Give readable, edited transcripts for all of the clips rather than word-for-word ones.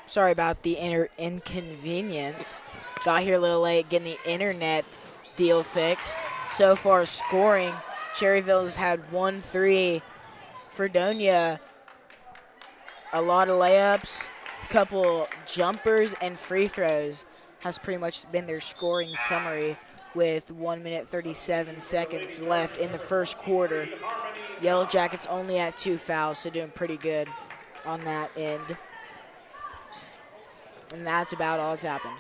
Sorry about the inconvenience. Got here a little late getting the internet deal fixed. So far scoring, Cherryvale's had 1-3. Fredonia, a lot of layups, couple jumpers and free throws has pretty much been their scoring summary with 1 minute 37 seconds left in the first quarter. Yellow Jackets only at 2 fouls, so doing pretty good on that end. And that's about all that's happened.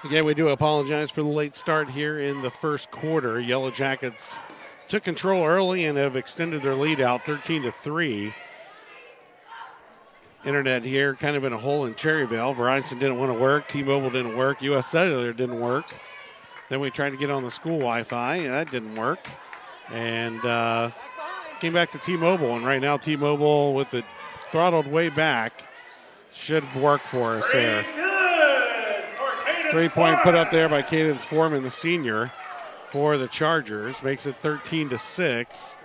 Again, we do apologize for the late start here in the first quarter. Yellow Jackets took control early and have extended their lead out 13-3. Internet here kind of in a hole in Cherryvale. Verizon didn't want to work. T-Mobile didn't work. US Cellular didn't work. Then we tried to get on the school Wi-Fi. That didn't work. And came back to T-Mobile. And right now T-Mobile with it throttled way back should work for us there. 3-point put up there by Cadence Foreman, the senior, for the Chargers. Makes it 13-6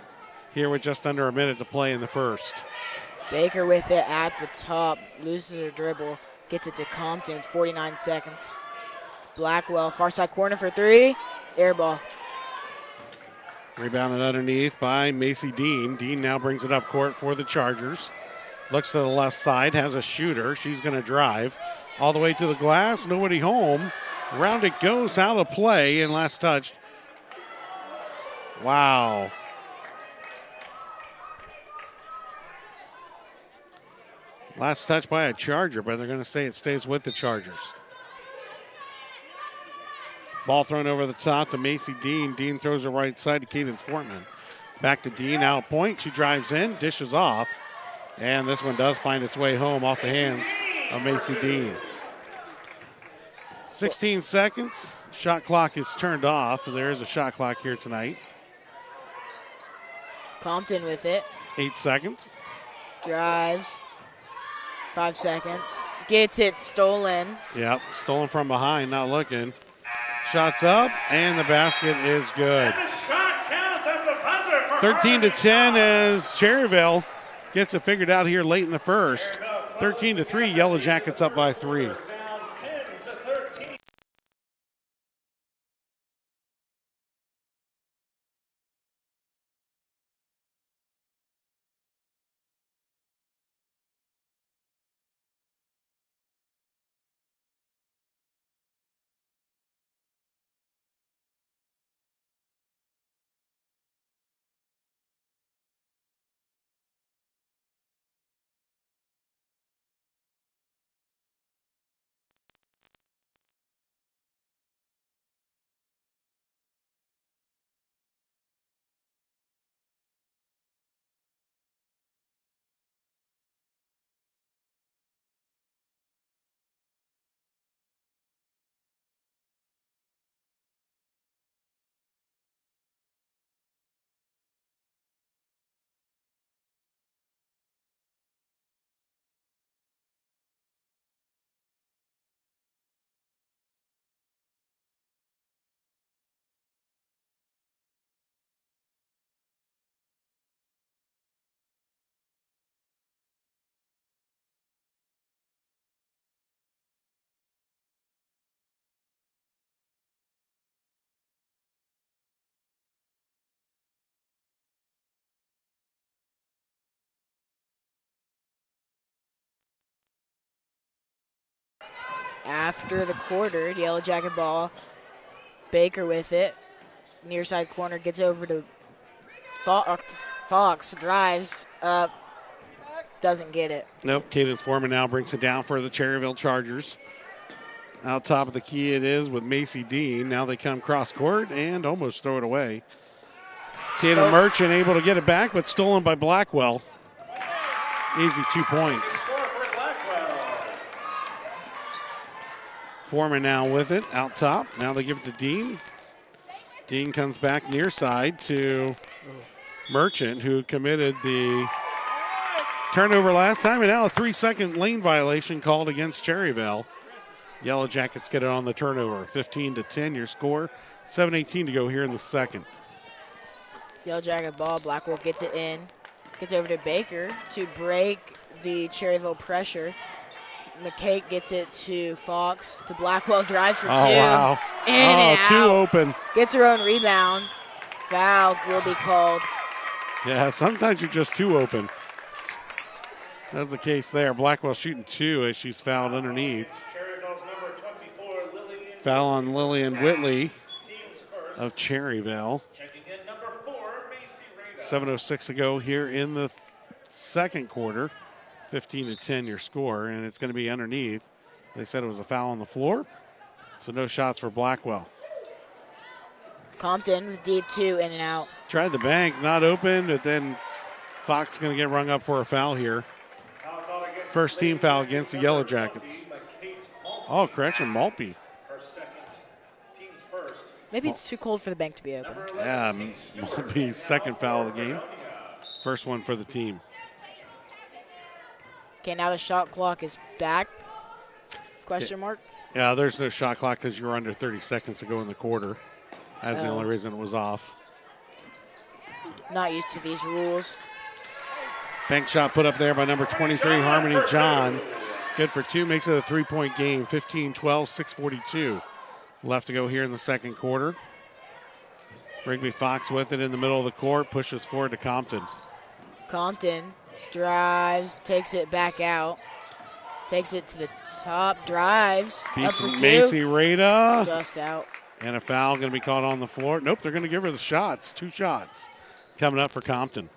here with just under a minute to play in the first. Baker with it at the top, loses her dribble, gets it to Compton with 49 seconds. Blackwell, far side corner for three, air ball. Rebounded underneath by Macy Dean. Dean now brings it up court for the Chargers. Looks to the left side, has a shooter. She's going to drive all the way to the glass. Nobody home. Around it goes, out of play, and last touched. Wow. Last touch by a Charger, but they're going to say it stays with the Chargers. Ball thrown over the top to Macy Dean. Dean throws it right side to Cadence Fortman. Back to Dean, out point. She drives in, dishes off. And this one does find its way home off the hands of Macy Dean. 16 seconds. Shot clock is turned off. There is a shot clock here tonight. Compton with it. 8 seconds. Drives. 5 seconds. Gets it stolen. Yep, stolen from behind, not looking. Shots up, and the basket is good. 13-10 as Cherryvale gets it figured out here late in the first. 13-3, Yellow Jackets up by 3. After the quarter, the Yellow Jacket ball. Baker with it. Near side corner gets over to Fox. Drives up. Doesn't get it. Nope, Cadence Foreman now brings it down for the Cherryvale Chargers. Out top of the key it is with Macy Dean. Now they come cross court and almost throw it away. Tatum Merchant able to get it back, but stolen by Blackwell. Easy 2 points. Foreman now with it, out top. Now they give it to Dean. Dean comes back near side to Merchant, who committed the turnover last time, and now a 3-second lane violation called against Cherryvale. Yellow Jackets get it on the turnover. 15-10 your score. 7:18 to go here in the second. Yellow Jacket ball. Blackwell gets it in. Gets over to Baker to break the Cherryvale pressure. McKay gets it to Fox, to Blackwell, drives for two. Oh, wow. In and out. Two open. Gets her own rebound. Foul will be called. Yeah, sometimes you're just too open. That's the case there. Blackwell shooting two as she's fouled underneath. Foul on Lillian Whitley of Cherryvale. 7:06 to go here in the second quarter. 15-10 your score, and it's going to be underneath. They said it was a foul on the floor, so no shots for Blackwell. Compton with deep two, in and out. Tried the bank, not open, but then Fox going to get rung up for a foul here. First team foul against the Yellow Jackets. Oh, correction, Maltby. Maybe it's too cold for the bank to be open. Yeah, Maltby's second foul of the game. First one for the team. Okay, now the shot clock is back. Question mark? Yeah, there's no shot clock because you're under 30 seconds to go in the quarter. That's the only reason it was off. Not used to these rules. Bank shot put up there by number 23, Harmony John. Good for two, makes it a three-point game. 15-12, 6:42 left to go here in the second quarter. Rigby Fox with it in the middle of the court, pushes forward to Compton. Compton drives, takes it back out. Takes it to the top, drives. Beats up for Macy Rada. Just out. And a foul going to be called on the floor. Nope, they're going to give her the shots. Two shots coming up for Compton.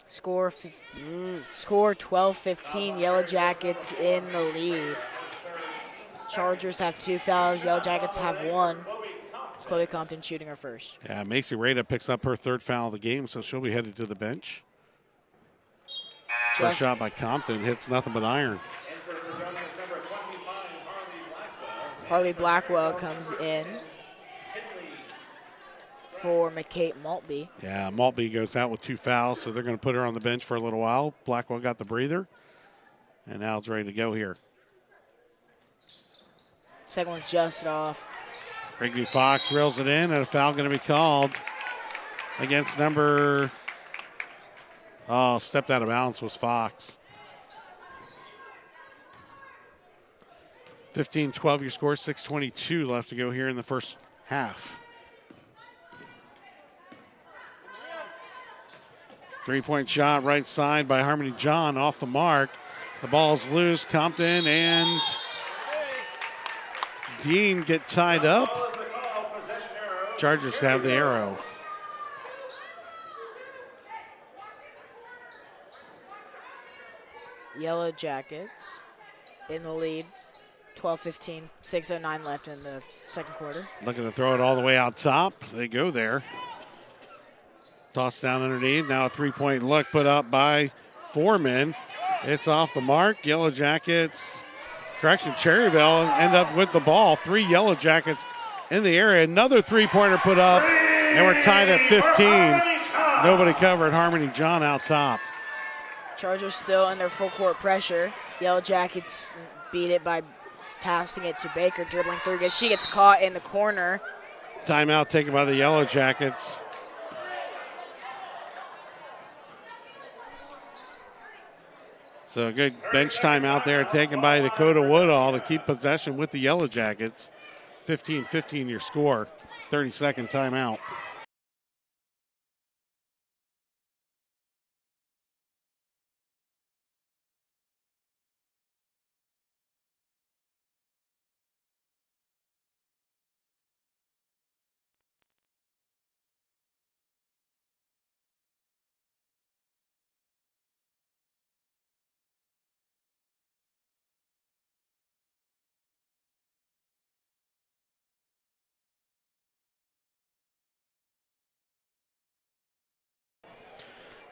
Score 12-15. Yellow Jackets in the lead. Chargers have two fouls. Yellow Jackets have one. Chloe Compton shooting her first. Yeah, Macy Rada picks up her third foul of the game, so she'll be headed to the bench. First shot by Compton hits nothing but iron. Harley Blackwell comes in for McKay Maltby. Yeah, Maltby goes out with two fouls, so they're going to put her on the bench for a little while. Blackwell got the breather, and now it's ready to go here. Second one's just off. Rigby Fox reels it in, and a foul going to be called against number... Oh, stepped out of bounds was Fox. 15-12 your score, 6:22 left to go here in the first half. Three-point shot right side by Harmony John off the mark. The ball's loose. Compton and Dean get tied up. Chargers have the arrow. Yellow Jackets in the lead. 12-15, 6:09 left in the second quarter. Looking to throw it all the way out top. They go there. Toss down underneath. Now a three-point look put up by Foreman. It's off the mark. Yellow Jackets, correction, Cherryvale end up with the ball. Three Yellow Jackets in the area. Another three-pointer put up, and we're tied at 15. Nobody covered. Harmony John out top. Chargers still under full court pressure. Yellow Jackets beat it by passing it to Baker, dribbling through. She gets caught in the corner. Timeout taken by the Yellow Jackets. So a good bench time out there taken by Dakota Woodall to keep possession with the Yellow Jackets. 15-15 your score. 30-second timeout.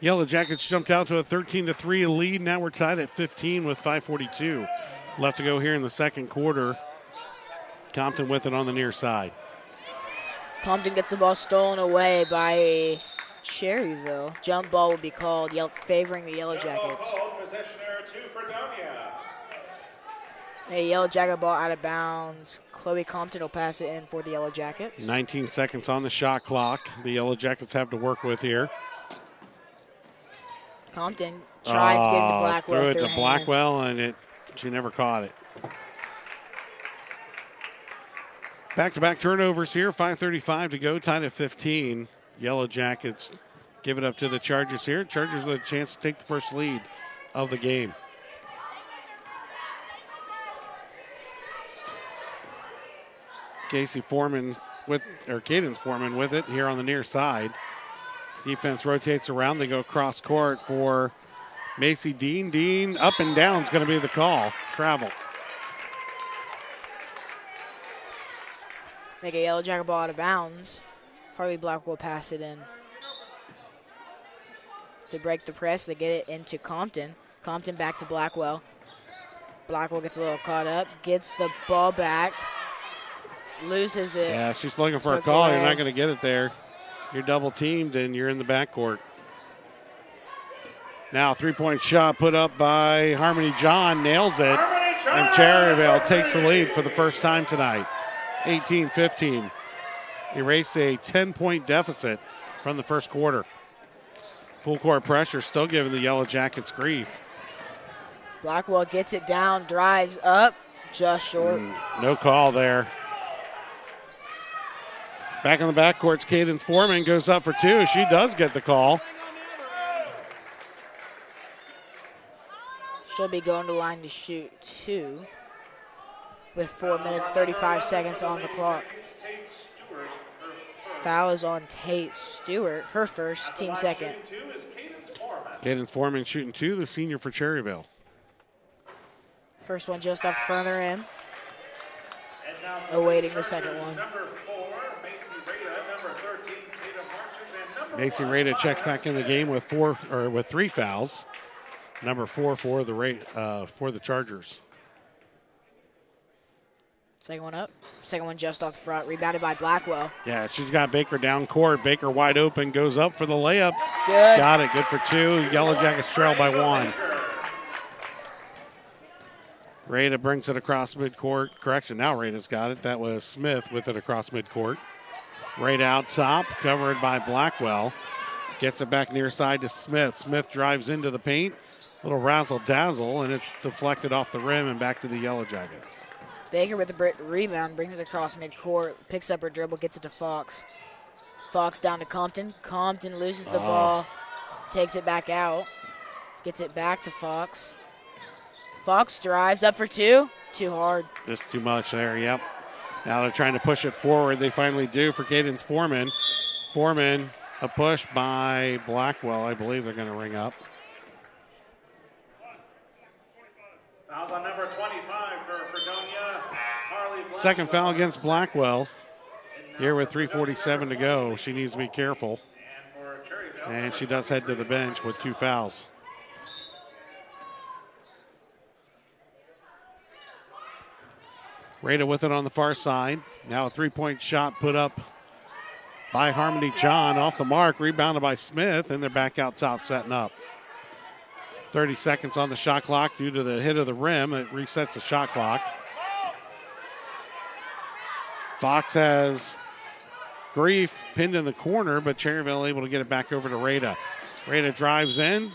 Yellow Jackets jumped out to a 13-3 lead. Now we're tied at 15 with 5:42 left to go here in the second quarter. Compton with it on the near side. Compton gets the ball stolen away by Cherryvale. Jump ball will be called, favoring the Yellow Jackets. A Yellow Jacket ball out of bounds. Chloe Compton will pass it in for the Yellow Jackets. 19 seconds on the shot clock. The Yellow Jackets have to work with here. Compton tries getting to Blackwell. Threw it through to hand. Blackwell, and she never caught it. Back-to-back turnovers here, 5:35 to go, tied at 15. Yellow Jackets give it up to the Chargers here. Chargers with a chance to take the first lead of the game. Cadence Foreman with it here on the near side. Defense rotates around. They go cross court for Macy Dean. Dean up and down is going to be the call. Travel. Make a Yellow Jacket ball out of bounds. Harley Blackwell pass it in. To break the press, they get it into Compton. Compton back to Blackwell. Blackwell gets a little caught up, gets the ball back, loses it. Yeah, she's looking for a call. You're not going to get it there. You're double teamed and you're in the backcourt. Now, 3-point shot put up by Harmony John, nails it. And Cherryvale takes the lead for the first time tonight. 18-15. Erased a 10-point deficit from the first quarter. Full court pressure still giving the Yellow Jackets grief. Blackwell gets it down, drives up, just short. No call there. Back in the backcourt, Cadence Foreman goes up for two. She does get the call. She'll be going to line to shoot two with 4 minutes, 35 seconds on the clock. Foul is on Tate Stewart, her first, team second. Cadence Foreman shooting two, the senior for Cherryvale. First one just off the front of the rim. Awaiting the second one. Macy Rada checks back in the game with three fouls. Number 4 for the Chargers. Second one up. Second one just off the front. Rebounded by Blackwell. Yeah, she's got Baker down court. Baker wide open, goes up for the layup. Good. Got it. Good for two. Yellow Jackets trail by one. Rada brings it across midcourt. Correction, now Rada's got it. That was Smith with it across midcourt. Rada out top, covered by Blackwell. Gets it back near side to Smith. Smith drives into the paint. Little razzle-dazzle, and it's deflected off the rim and back to the Yellow Jackets. Baker with the rebound, brings it across midcourt, picks up her dribble, gets it to Fox. Fox down to Compton. Compton loses the ball, takes it back out, gets it back to Fox. Fox drives up for two. Too hard. Just too much there, yep. Now they're trying to push it forward. They finally do for Cadence Foreman. Foreman, a push by Blackwell. I believe they're going to ring up. Fouls on number 25 for Fredonia. Second foul against Blackwell. Here with 3:47 to go. She needs to be careful. And she does head to the bench with two fouls. Rada with it on the far side. Now a 3-point shot put up by Harmony John. Off the mark, rebounded by Smith, and they're back out top setting up. 30 seconds on the shot clock due to the hit of the rim. It resets the shot clock. Fox has Grief pinned in the corner, but Cherryvale able to get it back over to Rada. Rada drives in.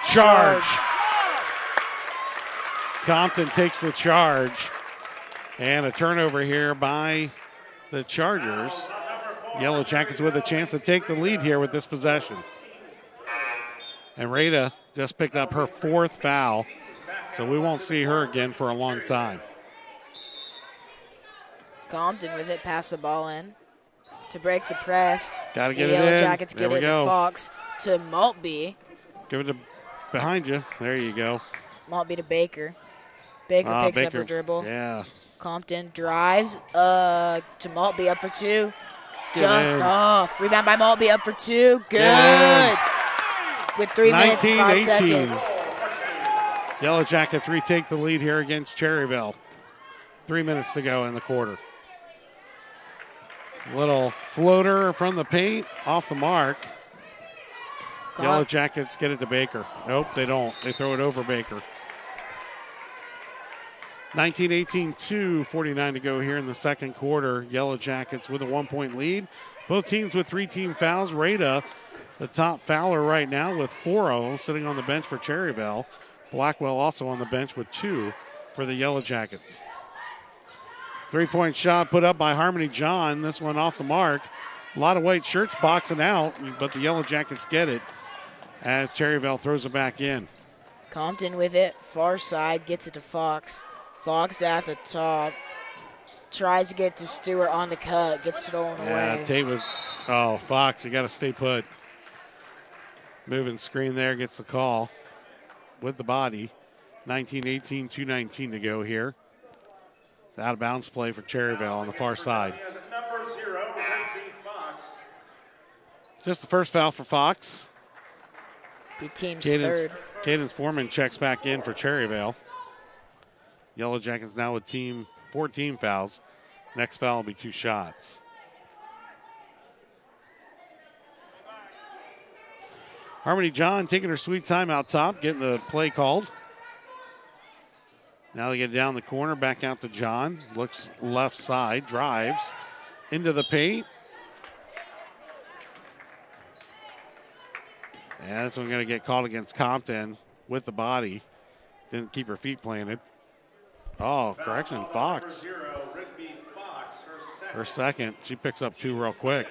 Charge. Compton takes the charge. And a turnover here by the Chargers. Yellow Jackets with a chance to take the lead here with this possession. And Rada just picked up her fourth foul, so we won't see her again for a long time. Compton with it, pass the ball in to break the press. Got to get the it in. Yellow Jackets There get we it go. to Fox to Maltby. Give it to behind you. There you go. Maltby to Baker. Baker picks up her dribble. Yeah. Compton drives to Maltby up for two. Get Just in. off. Rebound by Maltby up for two. Good. With 3 minutes and 5 seconds. Yellow Jackets retake the lead here against Cherryvale. 3 minutes to go in the quarter. Little floater from the paint, off the mark. Yellow Jackets get it to Baker. Nope, they don't. They throw it over Baker. 19-18, 2:49 to go here in the second quarter. Yellow Jackets with a 1-point lead. Both teams with 3 team fouls. Rada the top fouler right now with 4 of them sitting on the bench for Cherryvale. Blackwell also on the bench with 2 for the Yellow Jackets. 3-point shot put up by Harmony John. This one off the mark. A lot of white shirts boxing out, but the Yellow Jackets get it as Cherryvale throws it back in. Compton with it, far side, gets it to Fox. Fox at the top, tries to get to Stewart on the cut, gets stolen away. Tate was, Fox, you got to stay put. Moving screen there, gets the call with the body. 19-18, 2:19 to go here. Out of bounds play for Cherryvale on the far side. Number 0, Rigby Fox. Just the first foul for Fox. The team's third. Caden's Foreman checks back in for Cherryvale. Yellow Jackets now with 14 fouls. Next foul will be 2 shots. Harmony John taking her sweet time out top, getting the play called. Now they get down the corner, back out to John. Looks left side, drives into the paint. And this one's going to get called against Compton with the body. Didn't keep her feet planted. Oh, correction, Fox. Her second. She picks up 2 real quick.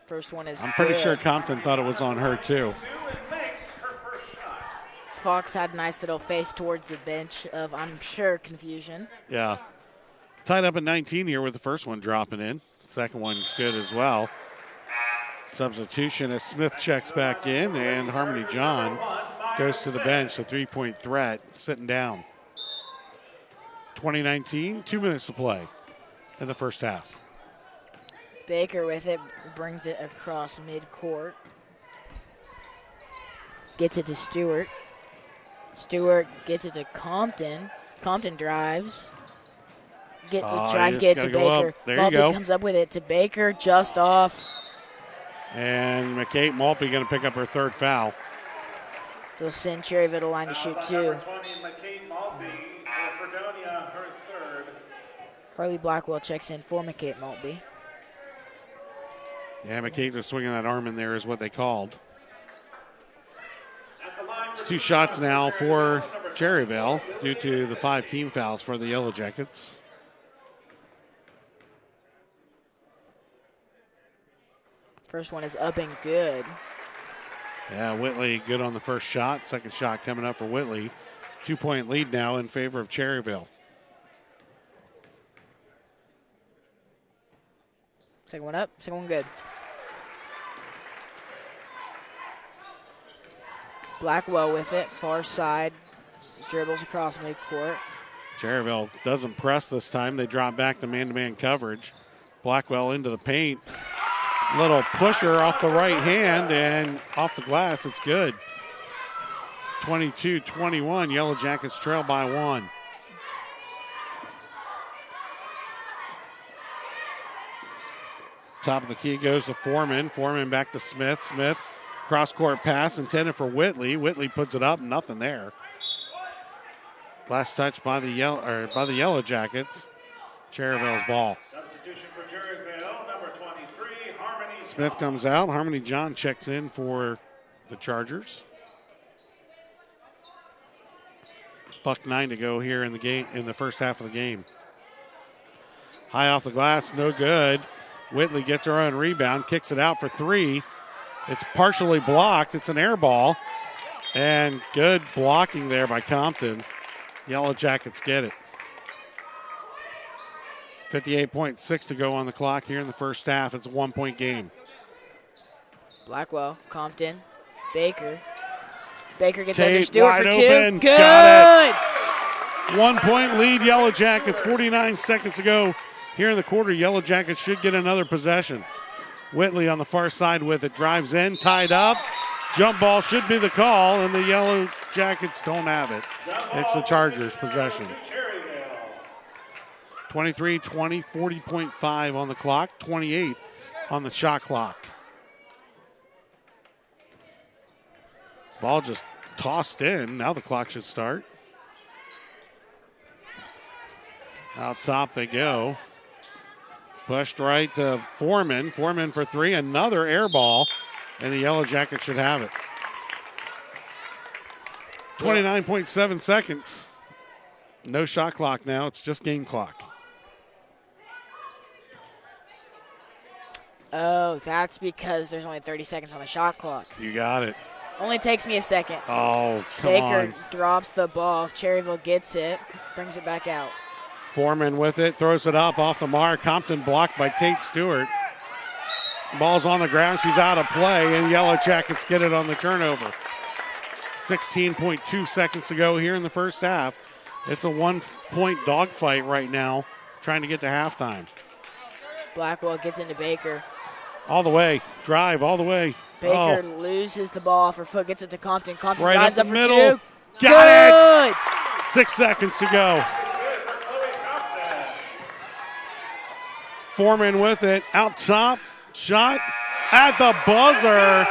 First one is I'm pretty good. sure Compton thought it was on her too. Fox had a nice little face towards the bench of, I'm sure, confusion. Yeah. Tied up at 19 here with the first one dropping in. Second one's good as well. Substitution as Smith checks back in, and Harmony John goes to the bench. A 3-point threat, sitting down. 2019, 2 minutes to play in the first half. Baker with it, brings it across midcourt. Gets it to Stewart. Stewart gets it to Compton. Compton drives. Tries to get it to Baker. There you go. Comes up with it to Baker, just off. And McKay Maltby going to pick up her 3rd foul. They'll send Cherryville to line to shoot 2. Number 20, McKay Maltby for Fredonia, her 3rd. Harley Blackwell checks in for McKay Maltby. Yeah, McKay just swinging that arm in there is what they called. It's 2 shots now for Cherryvale due to the 5 team fouls for the Yellow Jackets. First one is up and good. Yeah, Whitley good on the first shot. Second shot coming up for Whitley. 2-point lead now in favor of Cherryvale. Second one up, second one good. Blackwell with it, far side, dribbles across midcourt. Cherryvale doesn't press this time. They drop back to man-to-man coverage. Blackwell into the paint. Little pusher off the right hand and off the glass. It's good. 22-21. Yellow Jackets trail by 1. Top of the key goes to Foreman. Foreman back to Smith. Smith, cross-court pass intended for Whitley. Whitley puts it up. Nothing there. Last touch by the Yellow Jackets. Cherryvale's ball. Substitution for Cherryvale, number 23, Harmony. Smith comes out. Harmony John checks in for the Chargers. $1:09 to go here in the game, in the first half of the game. High off the glass, no good. Whitley gets her own rebound, kicks it out for 3. It's partially blocked. It's an air ball. And good blocking there by Compton. Yellow Jackets get it. 58.6 to go on the clock here in the first half. It's a 1-point game. Blackwell, Compton, Baker. Baker gets Tate under Stewart wide for 2. open. Good. Got it. 1-point lead, Yellow Jackets. 49 seconds to go here in the quarter. Yellow Jackets should get another possession. Whitley on the far side with it. Drives in, tied up. Jump ball should be the call, and the Yellow Jackets don't have it. It's the Chargers' possession. 23-20, 40.5 on the clock, 28 on the shot clock. Ball just tossed in. Now the clock should start. Out top they go. Pushed right to Foreman. Foreman for three. Another air ball, and the Yellow Jackets should have it. 29.7 seconds. No shot clock now. It's just game clock. Oh, that's because there's only 30 seconds on the shot clock. You got it. Only takes me a second. Oh, come Baker on. drops the ball. Cherryvale gets it, brings it back out. Foreman with it, throws it up off the mark. Compton blocked by Tate Stewart. Ball's on the ground. She's out of play, and Yellow Jackets get it on the turnover. 16.2 seconds to go here in the first half. It's a 1-point dogfight right now, trying to get to halftime. Blackwell gets into Baker. All the way. Drive all the way. Baker loses the ball off her foot, gets it to Compton. Compton Right drives up up the for middle. two. Got Good. it! 6 seconds to go. Foreman with it. Out top. Shot at the buzzer.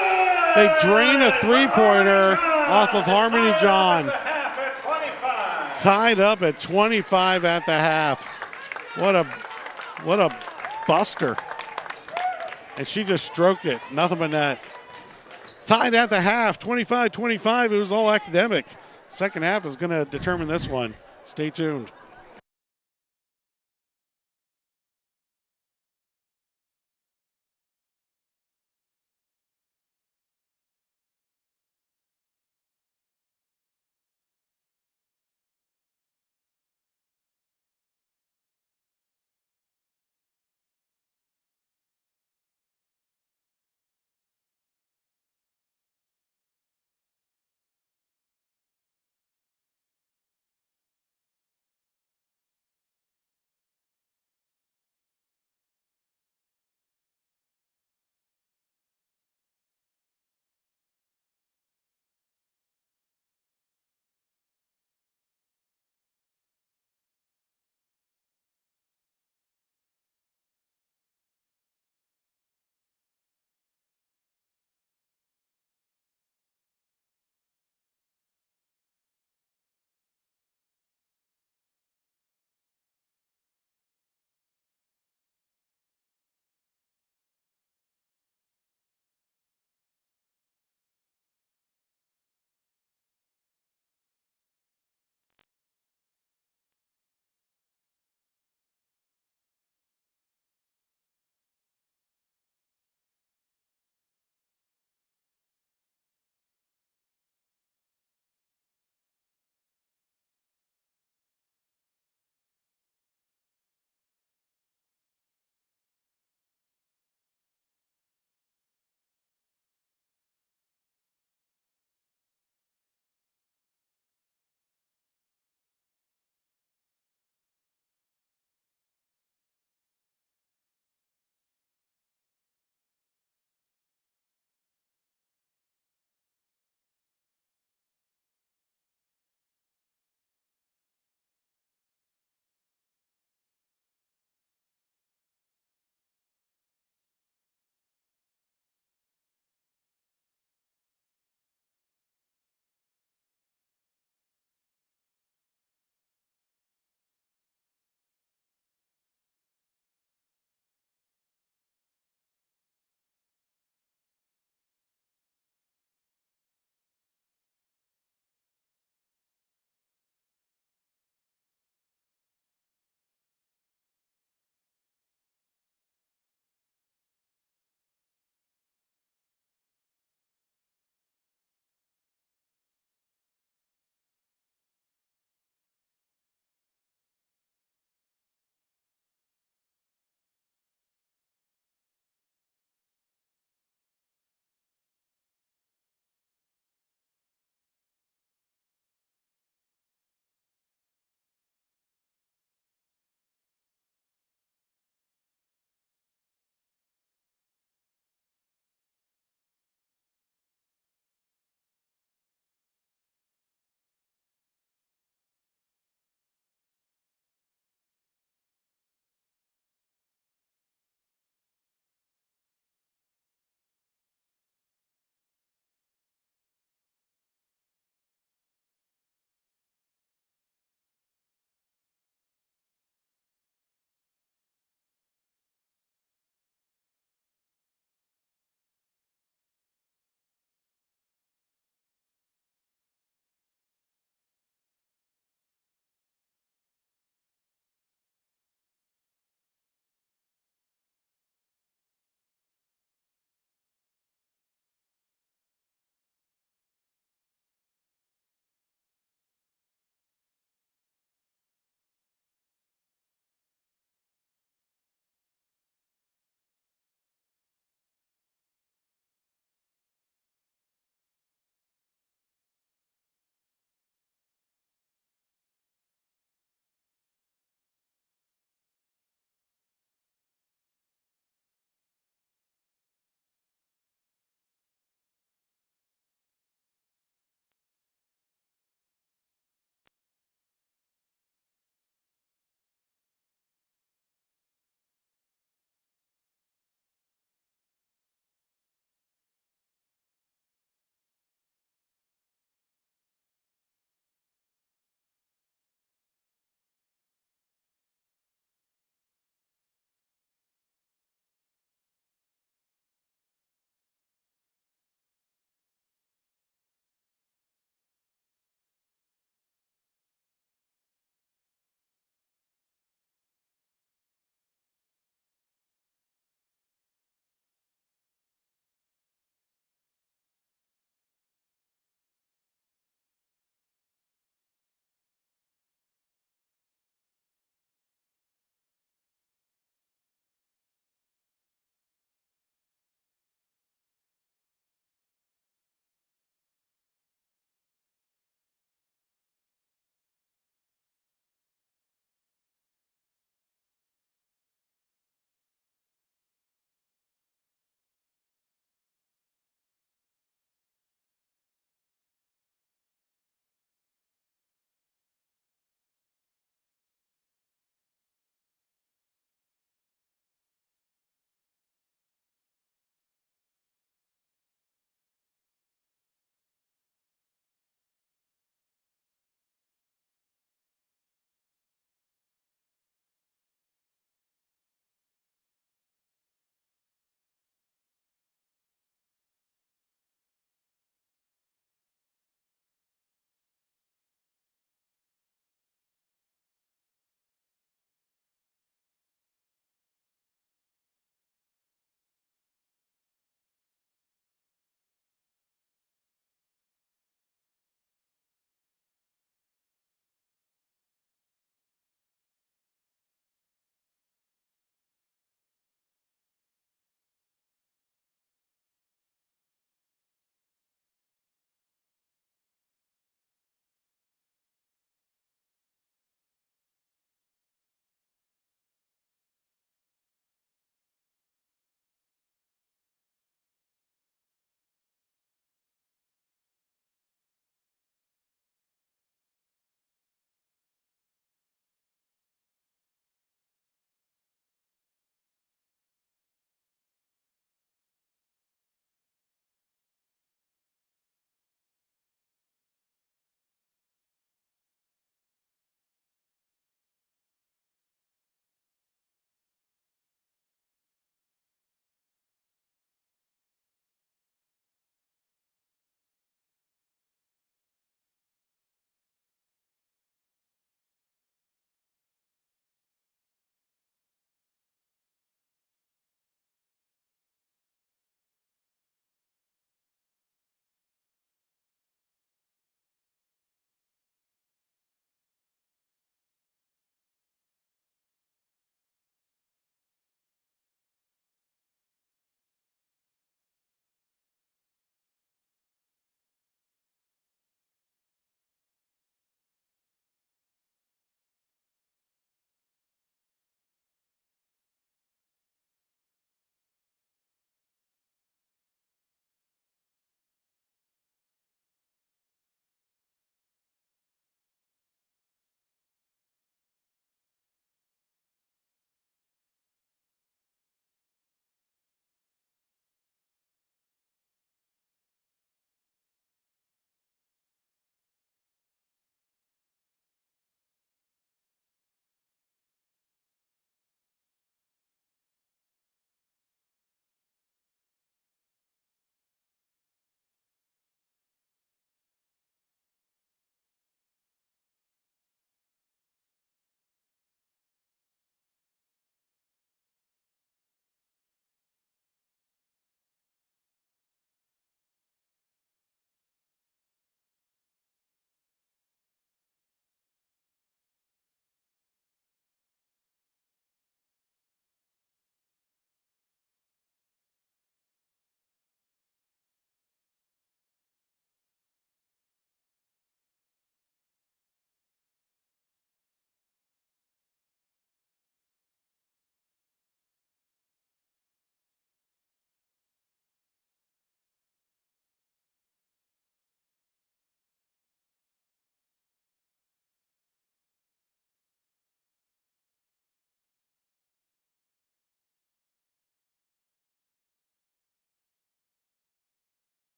They drain a three-pointer off of Harmony John. Tied up at 25 at the half. What a buster. And she just stroked it. Nothing but net. Tied at the half, 25-25. It was all academic. Second half is going to determine this one. Stay tuned.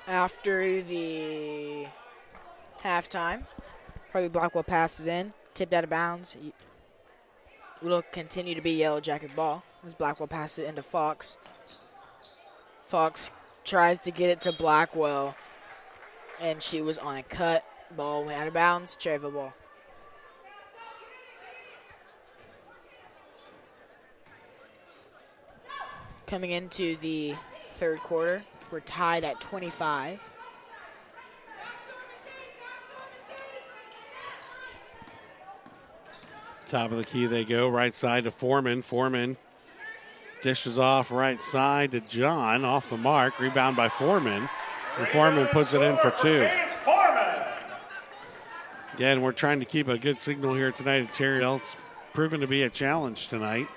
After the halftime, Harley Blackwell passed it in, tipped out of bounds. It'll continue to be Yellow Jacket ball as Blackwell passes it into Fox. Fox tries to get it to Blackwell, and she was on a cut. Ball went out of bounds. Cherryvale ball. Coming into the third quarter, we're tied at 25. Top of the key they go. Right side to Foreman. Foreman dishes off right side to John. Off the mark. Rebound by Foreman. And Foreman puts it in for two. Again, we're trying to keep a good signal here tonight at Cherryvale. It's proven to be a challenge tonight,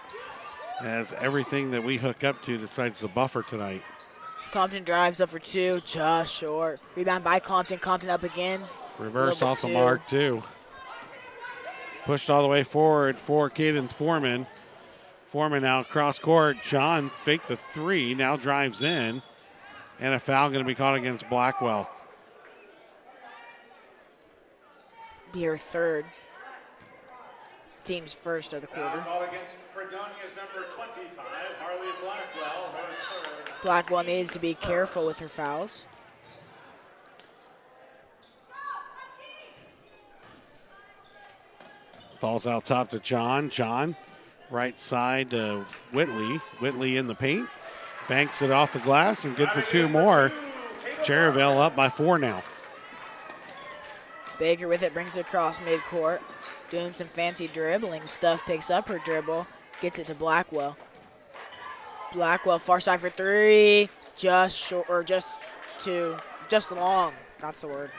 as everything that we hook up to decides to buffer tonight. Compton drives up for two, just short. Rebound by Compton. Compton up again. Reverse off the mark, too. Pushed all the way forward for Cadence Foreman. Foreman now cross court. John faked the three, now drives in. And a foul going to be caught against Blackwell. Be her third. Team's first of the quarter. Foul against Fredonia's number 25, Harley Blackwell, her third. Blackwell needs to be careful with her fouls. Ball's out top to John. John, right side to Whitley. Whitley in the paint. Banks it off the glass and good for two more. Cherryvale up by 4 now. Baker with it, brings it across midcourt. Doing some fancy dribbling stuff, picks up her dribble, gets it to Blackwell. Blackwell far side for three, just short, or just long, that's the word.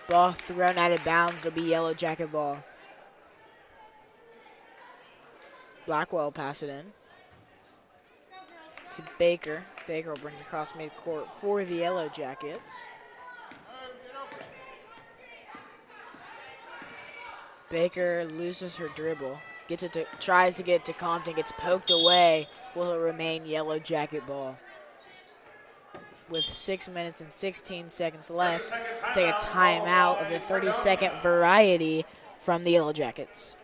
Ball thrown out of bounds, it'll be Yellow Jacket ball. Blackwell pass it in to Baker. Baker will bring it across midcourt for the Yellow Jackets. Baker loses her dribble, tries to get it to Compton, gets poked away. Will it remain Yellow Jacket ball? With 6 minutes and 16 seconds left, take a timeout of the 30-second variety from the Yellow Jackets.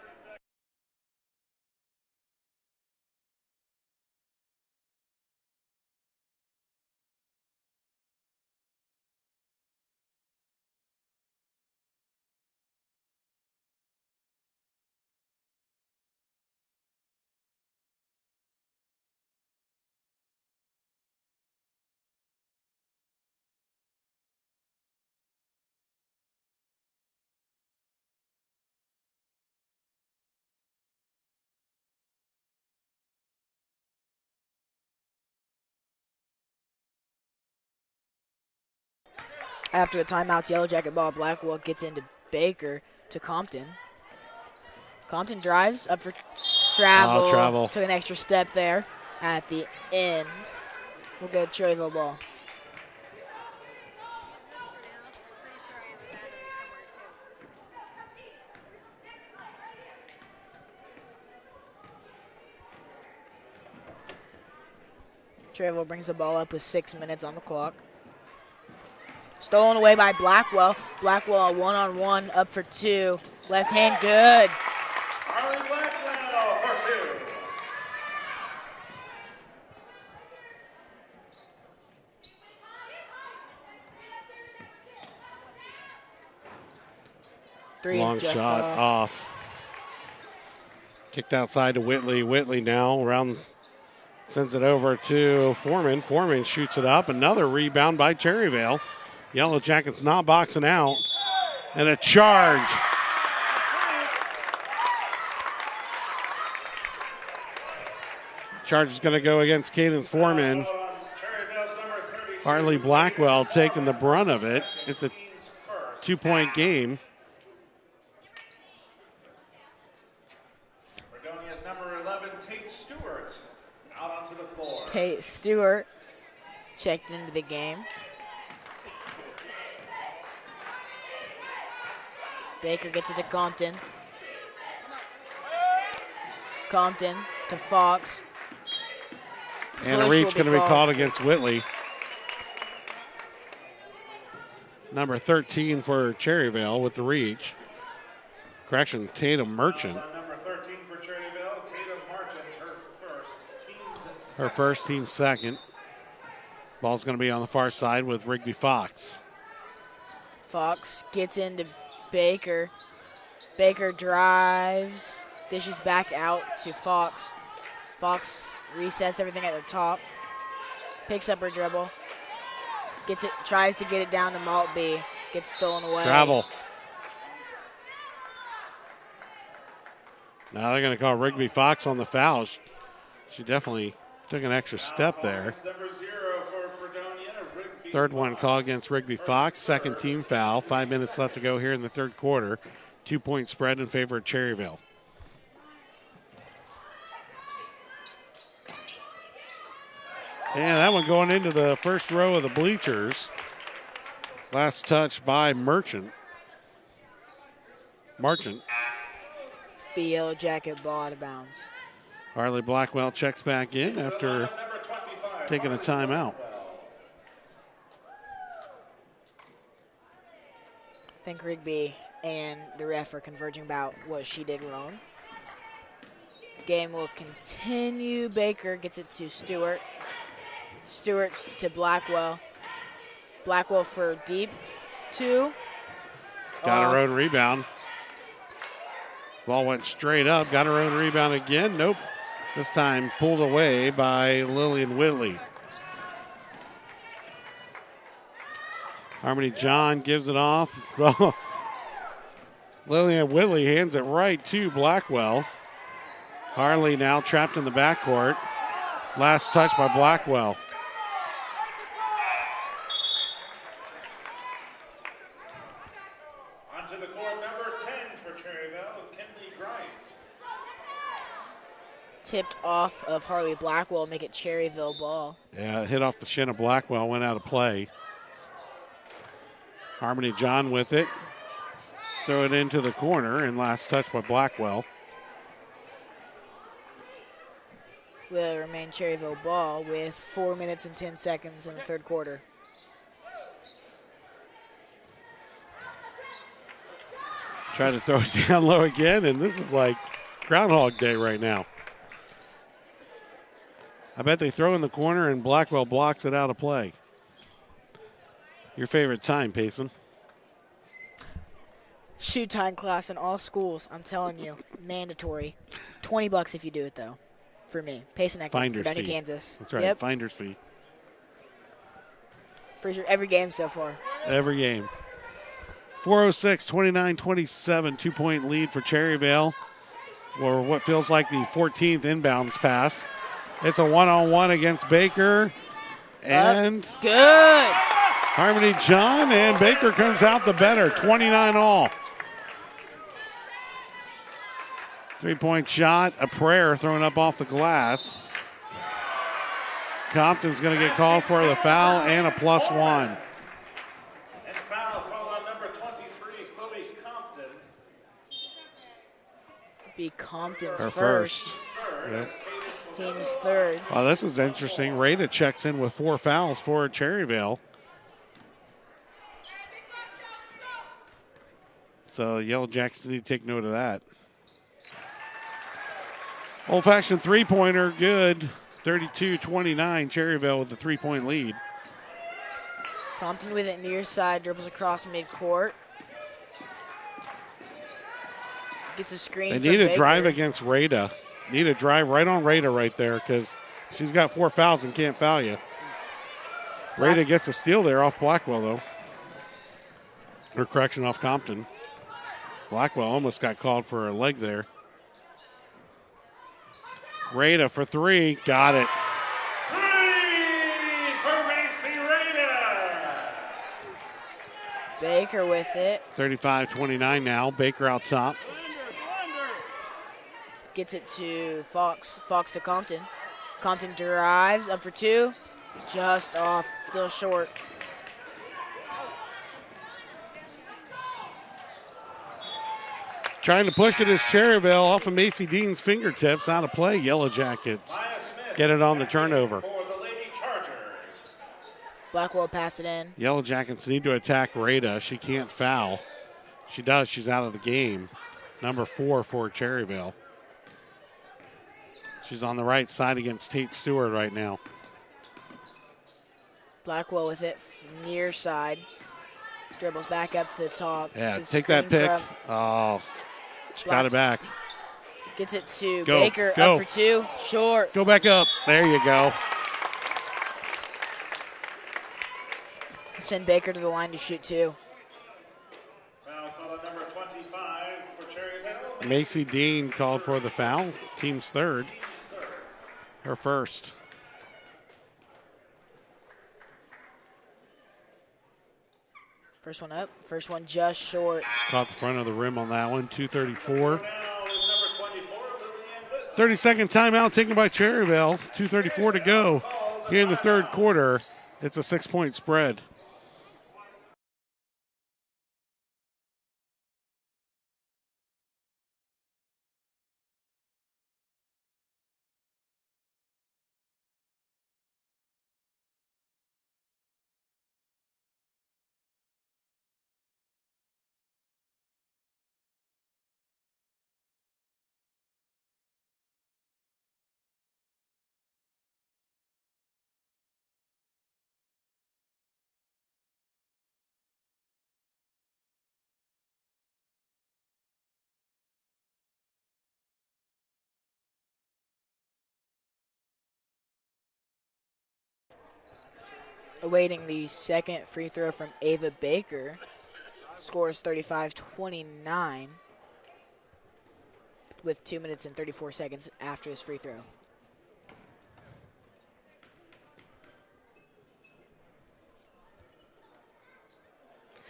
After the timeouts, Yellow Jacket ball, Blackwell gets into Baker to Compton. Compton drives up for travel. Took an extra step there at the end. We'll get Cherryvale ball. Cherryvale brings the ball up with 6 minutes on the clock. Stolen away by Blackwell. Blackwell one-on-one, up for two. Left hand, good. Harley Blackwell for two. Three Long is just shot off. Kicked outside to Whitley. Whitley now sends it over to Foreman. Foreman shoots it up. Another rebound by Cherryvale. Yellow Jackets not boxing out. And a charge. Charge is going to go against Cadence Foreman. Harley Blackwell taking the brunt of it. It's a 2-point game. Fredonia's number 11, Tate Stewart, out onto the floor. Tate Stewart checked into the game. Baker gets it to Compton. Compton to Fox. And a Push will reach going to be called. called against Whitley. Number 13 for Cherryvale with the reach. Correction, Tatum Merchant. Number 13 for Cherryvale, Tatum Marchant, Her first, team second. Ball's going to be on the far side with Rigby Fox. Fox gets into Baker. Baker drives, dishes back out to Fox. Fox resets everything at the top, picks up her dribble, gets it, tries to get it down to Maltby, gets stolen away. Travel. Now they're going to call Rigby Fox on the foul. She definitely took an extra step there. Number 0 for Fredonia, Rigby Third one call against Rigby Fox. Second team foul. 5 minutes left to go here in the third quarter. 2-point spread in favor of Cherryvale. And that one going into the first row of the bleachers. Last touch by Marchant. The Yellow Jacket ball out of bounds. Harley Blackwell checks back in after taking a timeout. I think Rigby and the ref are converging about what she did wrong. Game will continue. Baker gets it to Stewart. Stewart to Blackwell. Blackwell for deep 2. Got her own rebound. Ball went straight up. Got her own rebound again. Nope. This time pulled away by Lillian Whitley. Harmony John gives it off. Well, Lillian Whitley hands it right to Blackwell. Harley now trapped in the backcourt. Last touch by Blackwell. Onto the court, number 10 for Cherryvale, Kinley Greif. Tipped off of Harley Blackwell, make it Cherryvale ball. Yeah, hit off the shin of Blackwell, went out of play. Harmony John with it. Throw it into the corner, and last touch by Blackwell. Will remain Cherryvale ball with 4 minutes and 10 seconds in the third quarter. Try to throw it down low again, and this is like Groundhog Day right now. I bet they throw in the corner and Blackwell blocks it out of play. Your favorite time, Payson? Shoot time class in all schools, I'm telling you, mandatory. $20 if you do it though, for me. Payson Eckman, Finder's Fredonia, fee. Kansas. That's right, Yep, finder's fee. pretty sure every game so far. Every game. 4:06, 29-27, 2-point lead for Cherryvale for what feels like the 14th inbounds pass. It's a one-on-one against Baker. And Good. Harmony John, and Baker comes out the better, 29 all. 3-point shot, a prayer thrown up off the glass. Compton's going to get called for the foul and a +1. And foul called on number 23, Chloe Compton. Be Compton's Her first. Yep. Team's third. Wow, this is interesting. Rada checks in with 4 fouls for Cherryvale. So Yellow Jackets need to take note of that. Old-fashioned three-pointer, good. 32-29, Cherryvale with the 3-point lead. Compton with it near side, dribbles across midcourt. Gets a screen. They from need a Baker. drive against Rada. Need a drive right on Rada right there because she's got 4 fouls and can't foul you. Rada gets a steal there off Blackwell, though. Or correction, off Compton. Blackwell almost got called for a leg there. Rada for 3, got it. 3 for Macy Rada. Baker with it. 35-29 now. Baker out top. Gets it to Fox. Fox to Compton. Compton drives up for 2. Just off, still short. Trying to push it is Cherryvale off of Macy Dean's fingertips. Out of play. Yellow Jackets Maya Smith get it on the turnover. for the Lady Chargers. Blackwell pass it in. Yellow Jackets need to attack Rada. She can't foul. She does. She's out of the game. Number 4 for Cherryvale. She's on the right side against Tate Stewart right now. Blackwell with it near side. Dribbles back up to the top. Yeah, The take that screen pick. from Oh, she got it back. Gets it to Go, Baker. go. Up for 2. Short. Go back up. There you go. Send Baker to the line to shoot 2. Foul call on number 25 for Cherryvale. Macy Dean called for the foul. Team's third. Her first. First one up. First one just short. Just caught the front of the rim on that one. 2:34. Now is number 24, Lillian Whit. 32nd timeout taken by Cherryvale. 2:34 to go here in the third quarter. It's a 6-point spread. Awaiting the second free throw from Ava Baker. Scores 35-29 with 2 minutes and 34 seconds after his free throw.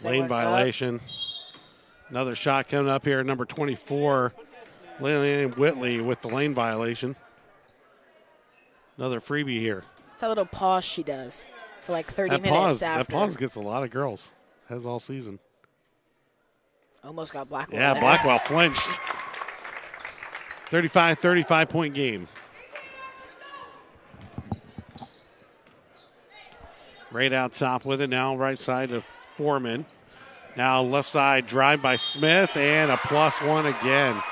Lane violation. Another shot coming up here. Number 24, Lillian Whitley with the lane violation. Another freebie here. It's a little pause she does for like 30 That minutes after. That pause gets a lot of girls. Has all season. Almost got Blackwell. Yeah, there. Blackwell flinched. 35-point game. Right out top with it now, right side of Foreman. Now left side drive by Smith and a +1 again.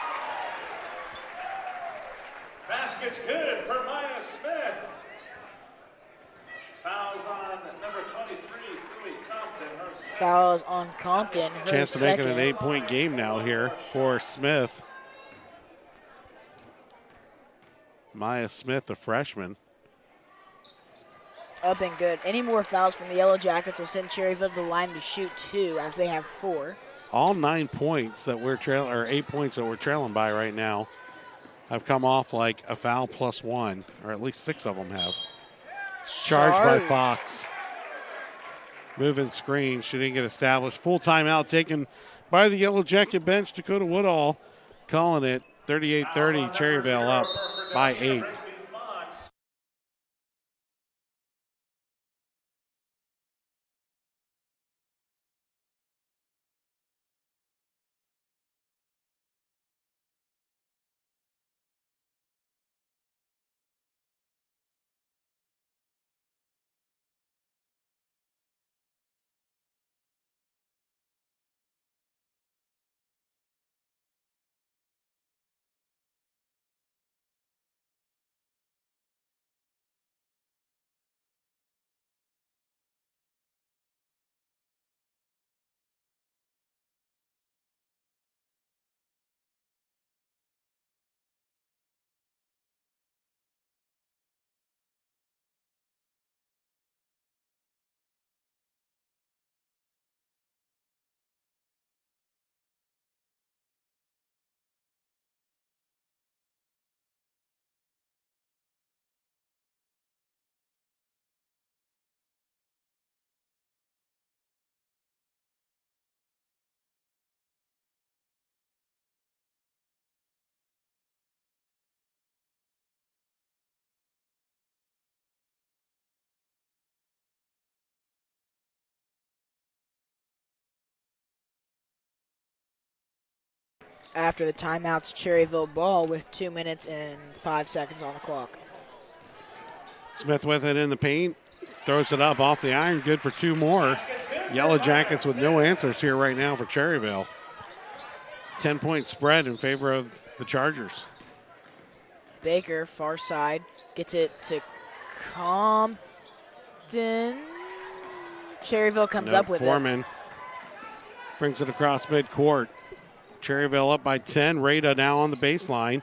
Basket's good for Maya Smith. Fouls on number 23, Chloe Compton. Her second. Fouls on Compton. Her Chance to make it second. an 8-point game now here for Smith. Maya Smith, the freshman. Up and good. Any more fouls from the Yellow Jackets will send Cherryville to the line to shoot 2 as they have 4. All 9 points that we're trailing, or 8 points that we're trailing by right now, have come off like a foul +1, or at least 6 of them have. Charged by Fox. Moving screen, she didn't get established. Full timeout taken by the Yellow Jacket bench. Dakota Woodall calling it 38-30, Cherryvale up by 8. after the timeouts, Cherryville ball with 2 minutes and 5 seconds on the clock. Smith with it in the paint. Throws it up off the iron. Good for 2 more. Yellow Jackets with no answers here right now for Cherryvale. 10-point spread in favor of the Chargers. Baker, far side, gets it to Compton. Cherryville comes up with Foreman brings it across midcourt. Cherryville up by 10. Rada now on the baseline.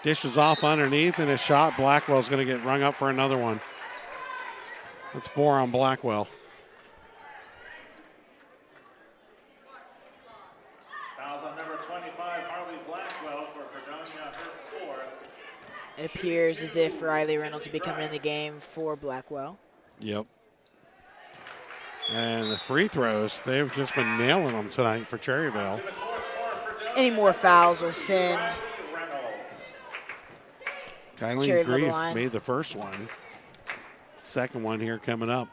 Dishes off underneath, and a shot. Blackwell's going to get rung up for another one. That's 4 on Blackwell. Fouls on number 25, Harley Blackwell for Fredonia, her 4th. It appears as if Riley Reynolds will be coming in the game for Blackwell. Yep. And the free throws, they've just been nailing them tonight for Cherryvale. Any more fouls will send Kylie Cherryville Grief line. made the first one. Second one here coming up.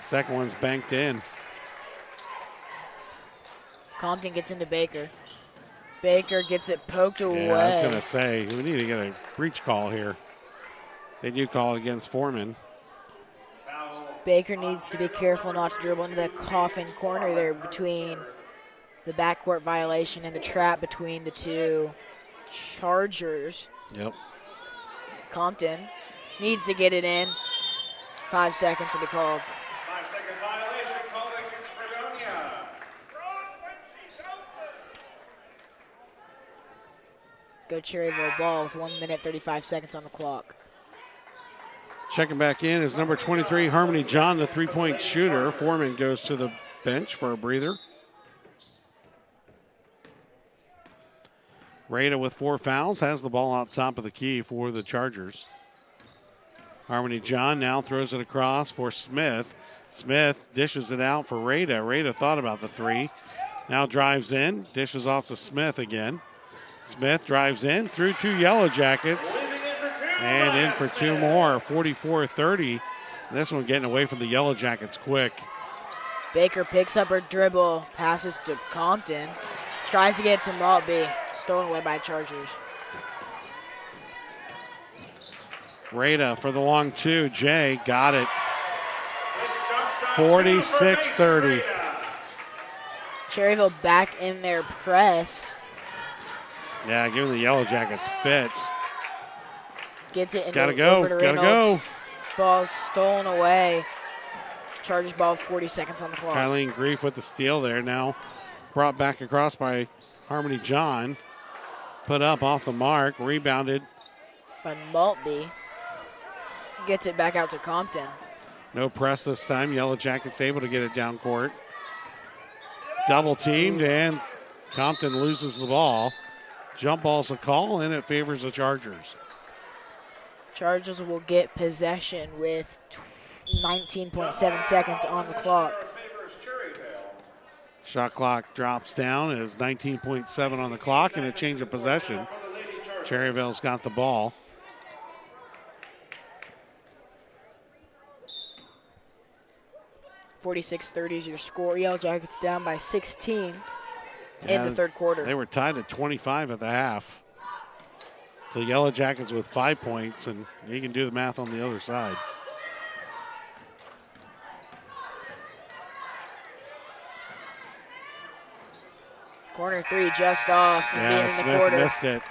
Second one's banked in. Compton gets into Baker. Baker gets it poked away. Yeah, I was going to say, we need to get a breach call here. They do call it against Foreman. Baker needs to be careful not to dribble into the coffin corner there between the backcourt violation and the trap between the two Chargers. Yep. Compton needs to get it in. 5 seconds will be called. 5-second violation called against Fredonia. Go Cherryville ball with 1 minute, 35 seconds on the clock. Checking back in is number 23, Harmony John, the three-point shooter. Foreman goes to the bench for a breather. Rada with 4 fouls has the ball out top of the key for the Chargers. Harmony John now throws it across for Smith. Smith dishes it out for Rada. Rada thought about the 3. Now drives in, dishes off to Smith again. Smith drives in through 2 Yellow Jackets. And in for 2 more, 44-30. This one getting away from the Yellow Jackets quick. Baker picks up her dribble, passes to Compton, tries to get it to Maltby, stolen away by Chargers. Rada for the long 2. Jay got it. 46-30. Cherryville back in their press. Yeah, giving the Yellow Jackets fits. Gets it Gotta over go, to gotta Reynolds. go. Ball's stolen away. Chargers ball with 40 seconds on the clock. Kylie Grief with the steal there. Now brought back across by Harmony John. Put up off the mark, rebounded. By Maltby. Gets it back out to Compton. No press this time. Yellow Jackets able to get it down court. Double teamed, and Compton loses the ball. Jump ball's a call, and it favors the Chargers. Chargers will get possession with 19.7 seconds on the clock. Shot clock drops down as 19.7 on the clock, and a change of possession. Cherryvale's got the ball. .46-30 is your score. Yellow Jackets down by 16 in the third quarter. They were tied at 25 at the half. So Yellow Jackets with 5 points, and you can do the math on the other side. Corner 3 just off and being in the Smith quarter. missed it.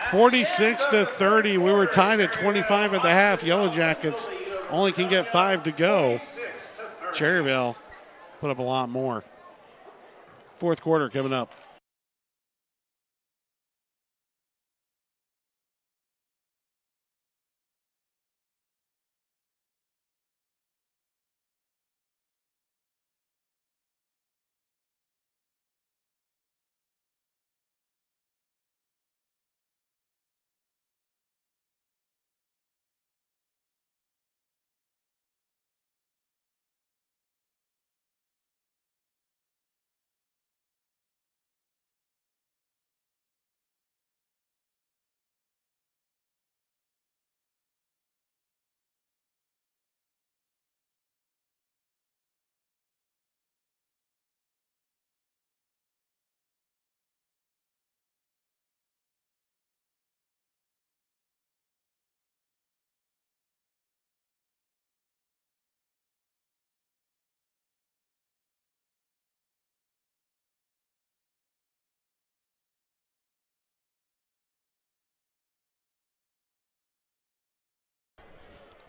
46-30. We were tied at 25 at the half. Yellow Jackets only can get 5 to go. Cherryvale put up a lot more. Fourth quarter coming up.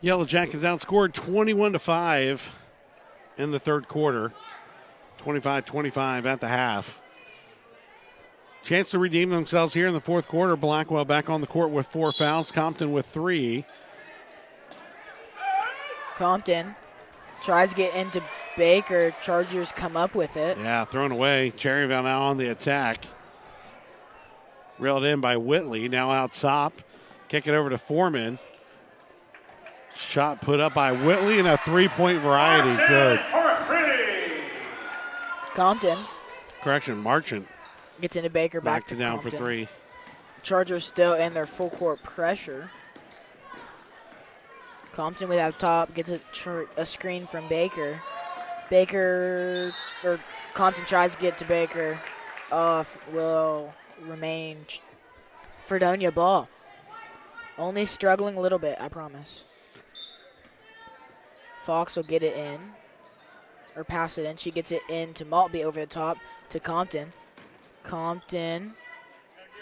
Yellow Jackets outscored 21-5 in the third quarter. 25-25 at the half. Chance to redeem themselves here in the fourth quarter. Blackwell back on the court with 4 fouls. Compton with 3. Compton tries to get into Baker. Chargers come up with it. Yeah, thrown away. Cherryvale now on the attack. Reeled in by Whitley. Now out top. Kick it over to Foreman. Shot put up by Whitley and a 3-point variety. Good. Compton Marchant. gets into Baker. Back to down Compton. for 3. Chargers still in their full court pressure. Compton without top gets a screen from Baker. Compton tries to get to Baker. Will remain Fredonia ball. Only struggling a little bit, I promise. Fox will get it in, or pass it in. She gets it in to Maltby over the top to Compton. Compton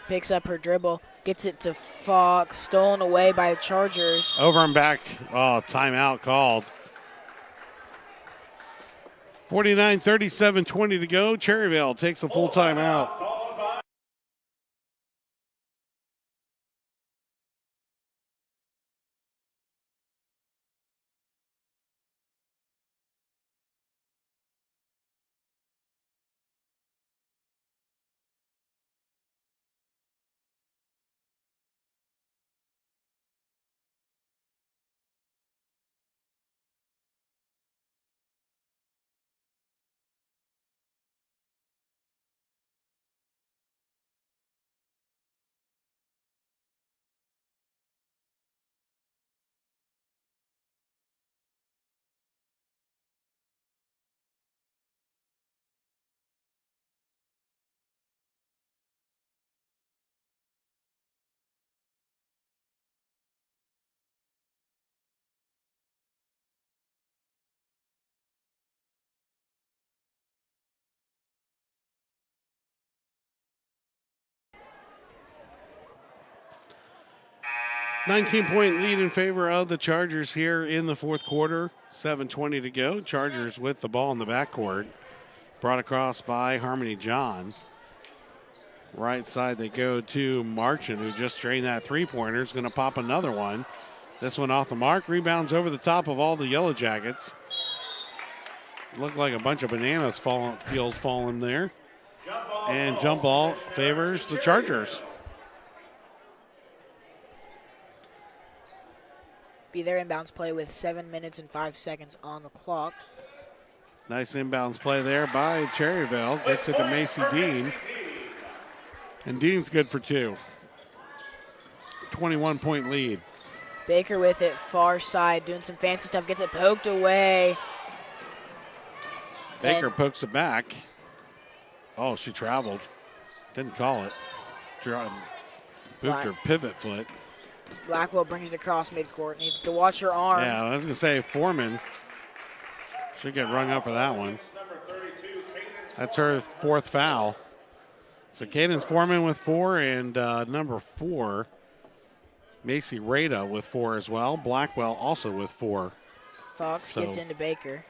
picks up her dribble, gets it to Fox, stolen away by the Chargers. Over and back. Oh, timeout called. 49-37-20 to go. Cherryvale takes a full timeout. 19-point lead in favor of the Chargers here in the fourth quarter. 7:20 to go. Chargers with the ball in the backcourt. Brought across by Harmony John. Right side they go to Marchant, who just drained that three-pointer. Is going to pop another one. This one off the mark. Rebounds over the top of all the Yellow Jackets. Looked like a bunch of bananas peels falling there. And jump ball favors the Chargers. Be their inbounds play with 7 minutes and 5 seconds on the clock. Nice inbounds play there by Cherryvale. Gets it to Macy Dean. And Dean's good for 2. 21-point lead. Baker with it, far side, doing some fancy stuff. Gets it poked away. Baker pokes it back. Oh, she traveled. Didn't call it. Booped her pivot foot. Blackwell brings it across midcourt. Needs to watch her arm. Yeah, I was going to say Foreman should get rung up for that one. That's her 4th foul. So Cadence Foreman with 4 and number 4, Macy Rada with 4 as well. Blackwell also with 4. Fox gets into Baker.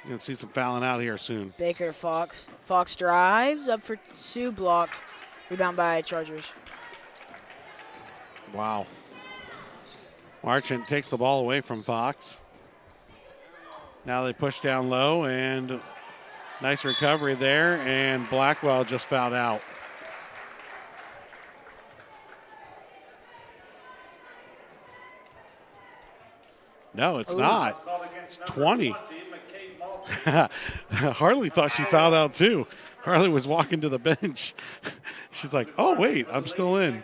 You're going to see some fouling out here soon. Baker to Fox. Fox drives up for 2, blocked. Rebound by Chargers. Wow. Marchant takes the ball away from Fox. Now they push down low, and nice recovery there, and Blackwell just fouled out. No, it's not. It's 20. Harley thought she fouled out too. Harley was walking to the bench. She's like, oh, wait, I'm still in.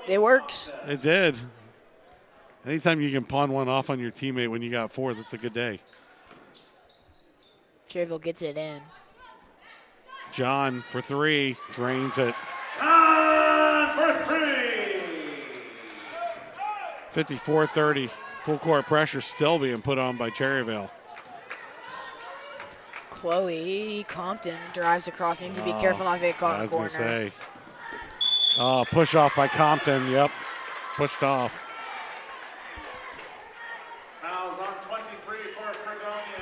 It works. It did. Anytime you can pawn one off on your teammate when you got 4, that's a good day. Cherryvale gets it in. John for 3, drains it. John for 3. 54-30. Full court pressure still being put on by Cherryvale. Chloe Compton drives across. Needs to be careful not to get caught in the corner. I was going to say. Push off by Compton. Yep. Pushed off.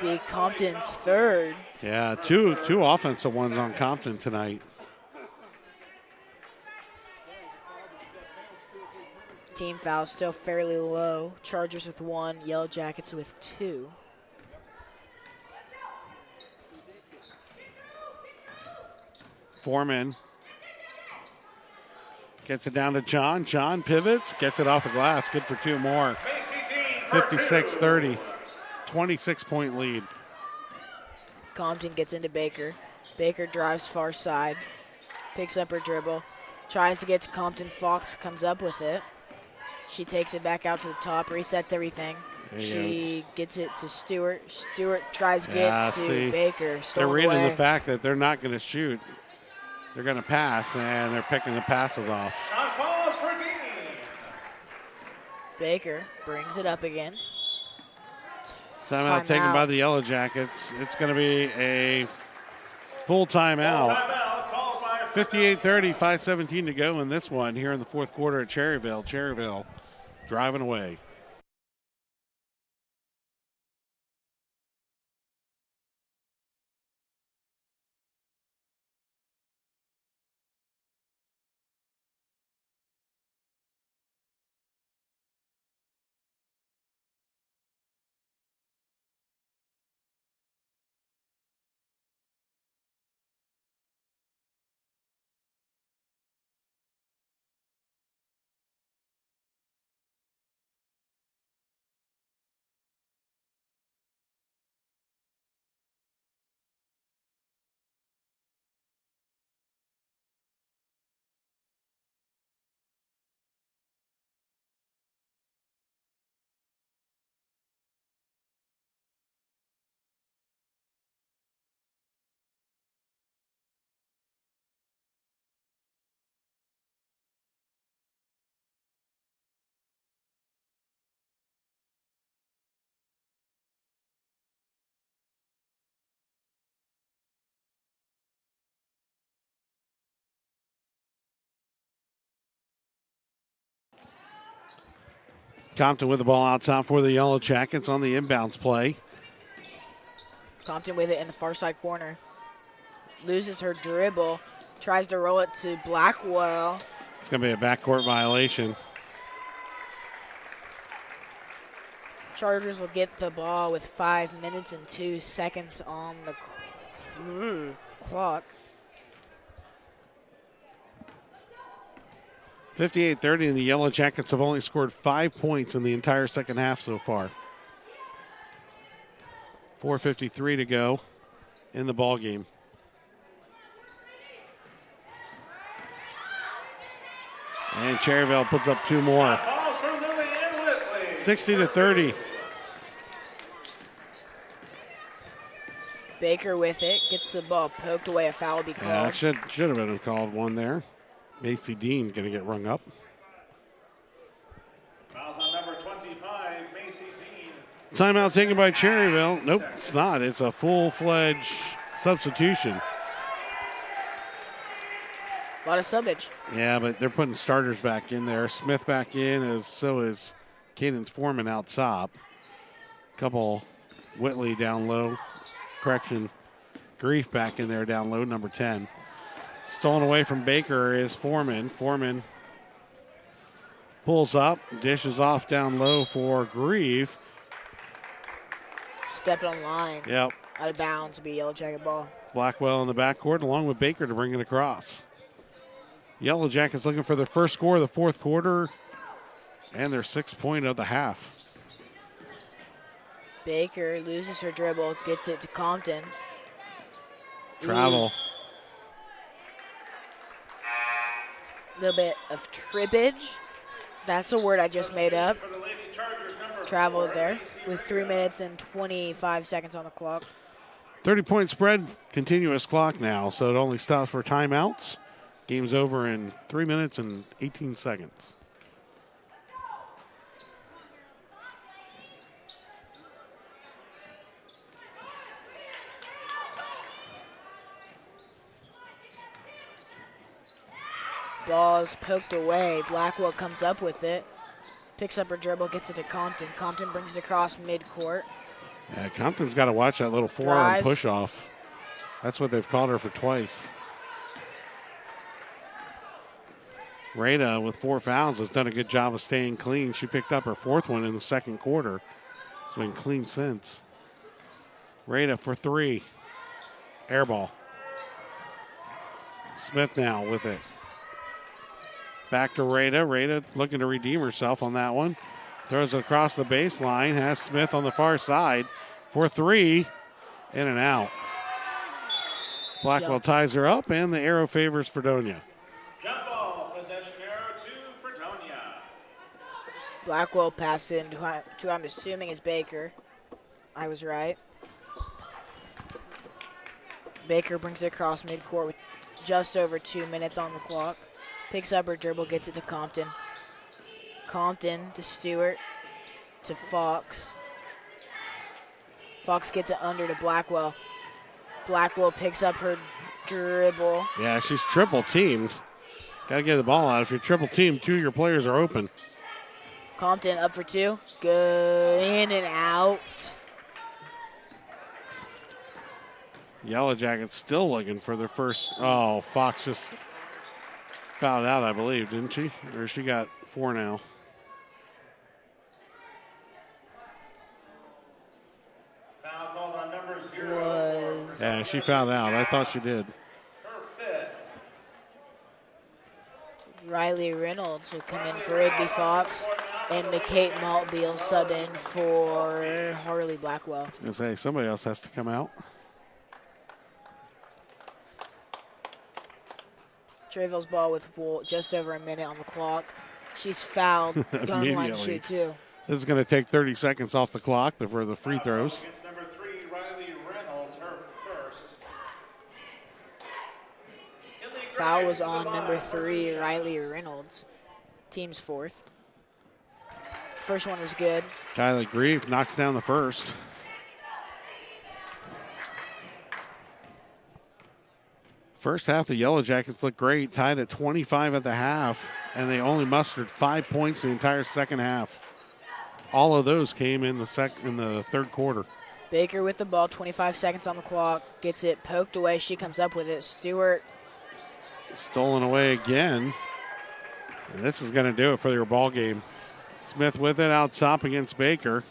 be Compton's third. Yeah, two offensive ones on Compton tonight. Team foul still fairly low. Chargers with 1, Yellow Jackets with 2. Foreman gets it down to John. John pivots, gets it off the glass. Good for 2 more. 56-30. 26-point lead. Compton gets into Baker. Baker drives far side. Picks up her dribble. Tries to get to Compton. Fox comes up with it. She takes it back out to the top, resets everything. She gets it to Stewart. Stewart tries to get to Baker. They're reading away. the fact that they're not going to shoot. They're going to pass, and they're picking the passes off. Shot falls for Dean. Baker brings it up again. Timeout taken by the Yellow Jackets. It's going to be a full timeout. Timeout called by 58-30, 5:17 to go in this one here in the fourth quarter at Cherryvale. Cherryvale driving away. Compton with the ball out top for the Yellow Jackets on the inbounds play. Compton with it in the far side corner. Loses her dribble. Tries to roll it to Blackwell. It's going to be a backcourt violation. Chargers will get the ball with 5 minutes and 2 seconds on the clock. 58-30, and the Yellow Jackets have only scored 5 points in the entire second half so far. 4:53 to go in the ball game. And Cherryvale puts up 2 more. falls for Lily and Whitley. 60-30. Baker with it. Gets the ball poked away. A foul will be Yeah, called. should have been called one there. Macy Dean going to get rung up. Fouls on number 25, Macy Dean. Timeout taken by Cherryvale. Nope, it's not. It's a full-fledged substitution. A lot of stubbage. Yeah, but they're putting starters back in there. Smith back in, as so is Cadence Foreman out top. Couple Whitley down low. Correction, Grief back in there down low, number 10. Stolen away from Baker is Foreman. Foreman pulls up, dishes off down low for Grief. Stepped on line. Yep. Out of bounds will be Yellow Jacket ball. Blackwell in the backcourt along with Baker to bring it across. Yellow Jackets looking for their first score of the fourth quarter and their 6th point of the half. Baker loses her dribble, gets it to Compton. Travel. A little bit of trippage. That's a word I just made up. For the Lady Chargers, number Traveled there with 3 minutes and 25 seconds on the clock. 30-point spread, continuous clock now, so it only stops for timeouts. Game's over in 3 minutes and 18 seconds. Ball's poked away. Blackwell comes up with it. Picks up her dribble, gets it to Compton. Compton brings it across midcourt. Yeah, Compton's got to watch that little forearm Drives. push off. That's what they've called her for twice. Rada, with 4 fouls, has done a good job of staying clean. She picked up her 4th one in the second quarter. It's been clean since. Rada for 3. Air ball. Smith now with it. Back to Rada. Rada looking to redeem herself on that one. Throws it across the baseline. Has Smith on the far side for 3. In and out. Blackwell ties her up, and the arrow favors Fredonia. Jump ball, possession arrow to Fredonia. Blackwell passed it to I'm assuming is Baker. I was right. Baker brings it across midcourt with just over 2 minutes on the clock. Picks up her dribble, gets it to Compton. Compton to Stewart to Fox. Fox gets it under to Blackwell. Blackwell picks up her dribble. Yeah, she's triple teamed. Got to get the ball out. If you're triple teamed, 2 of your players are open. Compton up for 2. Good, in and out. Yellow Jackets still looking for their first. Oh, Fox just fouled out, I believe, didn't she? Or she got 4 now. Foul called on number 0. Yeah, she fouled out. I thought she did. Her 5th. Riley Reynolds will come in for Igby Fox. And McKate Maltby will sub in for Harley Blackwell. I was going to say, somebody else has to come out. Cherryvale's ball with just over a minute on the clock. She's fouled. Gun line shoot, too. This is going to take 30 seconds off the clock for the free throws. Against number 3, Riley Reynolds, her 1st. Foul was on number 3, Riley Reynolds. Team's 4th. First one is good. Kylie Grieve knocks down the first. First half, the Yellow Jackets look great, tied at 25 at the half, and they only mustered 5 points the entire second half. All of those came in the third quarter. Baker with the ball, 25 seconds on the clock, gets it poked away. She comes up with it. Stewart. Stolen away again. And this is going to do it for their ball game. Smith with it out top against Baker.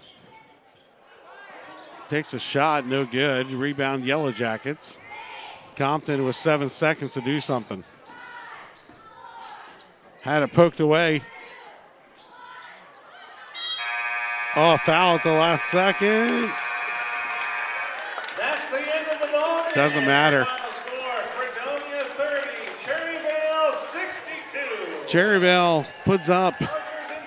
Takes a shot, no good. Rebound, Yellow Jackets. Compton with 7 seconds to do something. Had it poked away. Oh, foul at the last second. That's the end of the ball game. Doesn't matter. Final score, Fredonia 30, Cherryvale 62. Cherryvale puts up Chargers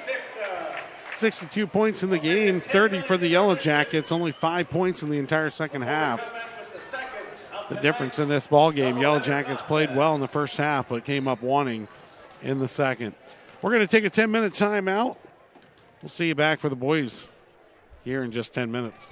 Invicta. 62 points in the game, 30 for the Yellow Jackets, only 5 points in the entire second half. The difference in this ball game, Yellow Jackets played well in the first half, but came up wanting in the second. We're going to take a 10-minute timeout. We'll see you back for the boys here in just 10 minutes.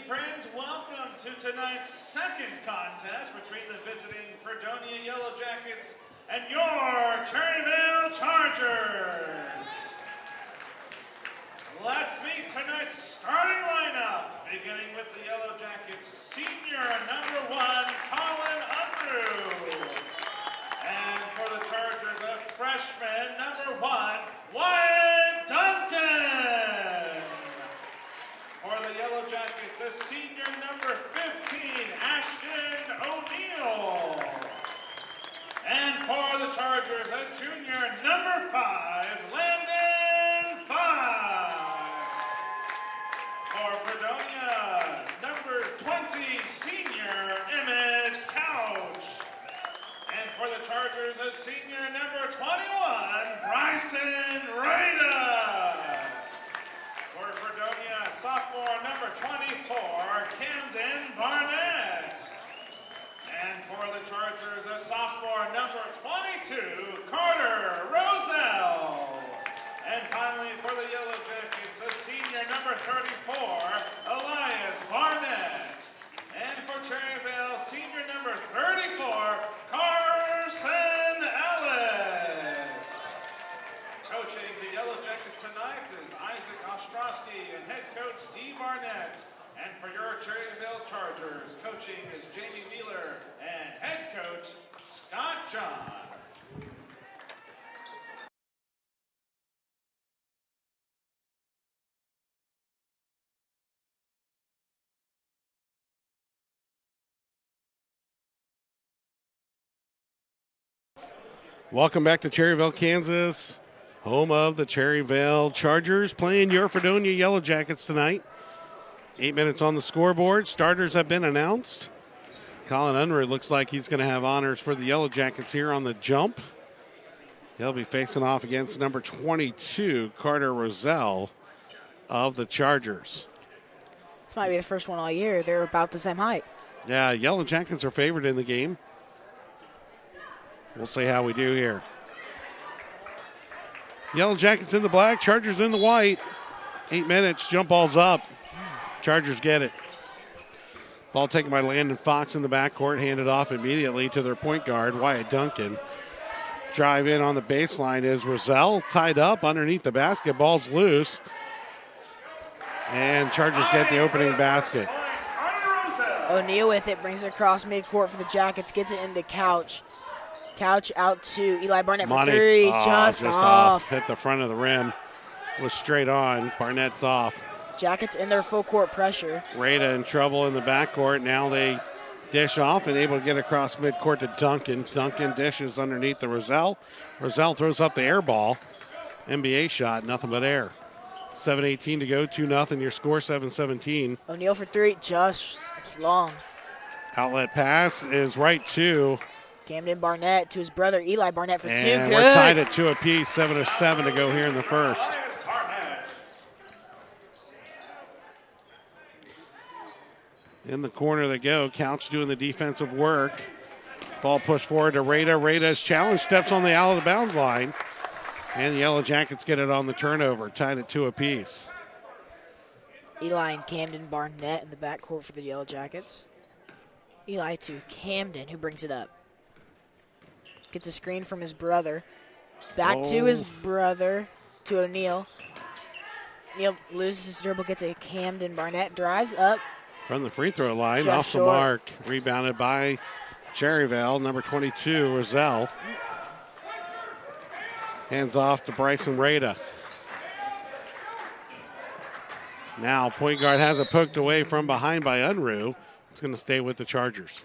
friends, welcome to tonight's second contest between the visiting Fredonia Yellow Jackets and your Cherryvale Chargers. Let's meet tonight's starting lineup, beginning with the Yellow Jackets senior number 1, Colin Unruh. And for the Chargers, a freshman number 1, Wyatt Duncan. For the Yellow Jackets, a senior number 15, Ashton O'Neill. And for the Chargers, a junior number 5, Landon Fox. For Fredonia, number 20, senior Emmett Couch. And for the Chargers, a senior number 21, Bryson Rada. For Fredonia, sophomore number 24, Camden Barnett. And for the Chargers, a sophomore number 22, Carter Roselle. And finally, for the Yellow Jackets, a senior number 34, Elias Barnett. And for Cherryvale, senior number 34, Carson Ellis. Coaching the Yellow Jackets tonight is Isaac Ostrowski and head coach Dee Barnett. And for your Cherryvale Chargers, coaching is Jamie Wheeler and head coach Scott John. Welcome back to Cherryvale, Kansas, home of the Cherryvale Chargers, playing your Fredonia Yellow Jackets tonight. 8 minutes on the scoreboard. Starters have been announced. Colin Unruh looks like he's going to have honors for the Yellow Jackets here on the jump. He'll be facing off against number 22, Carter Roselle of the Chargers. This might be the first one all year. They're about the same height. Yeah, Yellow Jackets are favored in the game. We'll see how we do here. Yellow Jackets in the black, Chargers in the white. 8 minutes, jump ball's up. Chargers get it. Ball taken by Landon Fox in the backcourt, handed off immediately to their point guard, Wyatt Duncan. Drive in on the baseline is Roselle, tied up underneath the basket. Ball's loose. And Chargers get the opening basket. O'Neill with it, brings it across midcourt for the Jackets, gets it into Couch. Couch out to Eli Barnett for three, just off. Hit the front of the rim, was straight on. Barnett's off. Jackets in their full court pressure. Rada in trouble in the backcourt. Now they dish off and able to get across midcourt to Duncan. Duncan dishes underneath the Roselle. Roselle throws up the air ball. NBA shot, nothing but air. 7:18 to go, 2-0. Your score, 7-17. O'Neill for three, just long. Outlet pass is right to Camden Barnett to his brother Eli Barnett for two. And good. We're tied at 2 apiece, 7-7 to go here in the first. In the corner they go. Couch doing the defensive work. Ball pushed forward to Rada. Rada's challenge, steps on the out of bounds line. And the Yellow Jackets get it on the turnover, tied at 2 apiece. Eli and Camden Barnett in the backcourt for the Yellow Jackets. Eli to Camden, who brings it up. Gets a screen from his brother. Back to his brother, to O'Neill. O'Neill loses his dribble, gets a Camden Barnett, drives up. From the free throw line, Shot off short. the mark. Rebounded by Cherryvale, number 22, Roselle. Hands off to Bryson Rada. Now point guard has it poked away from behind by Unruh. It's going to stay with the Chargers.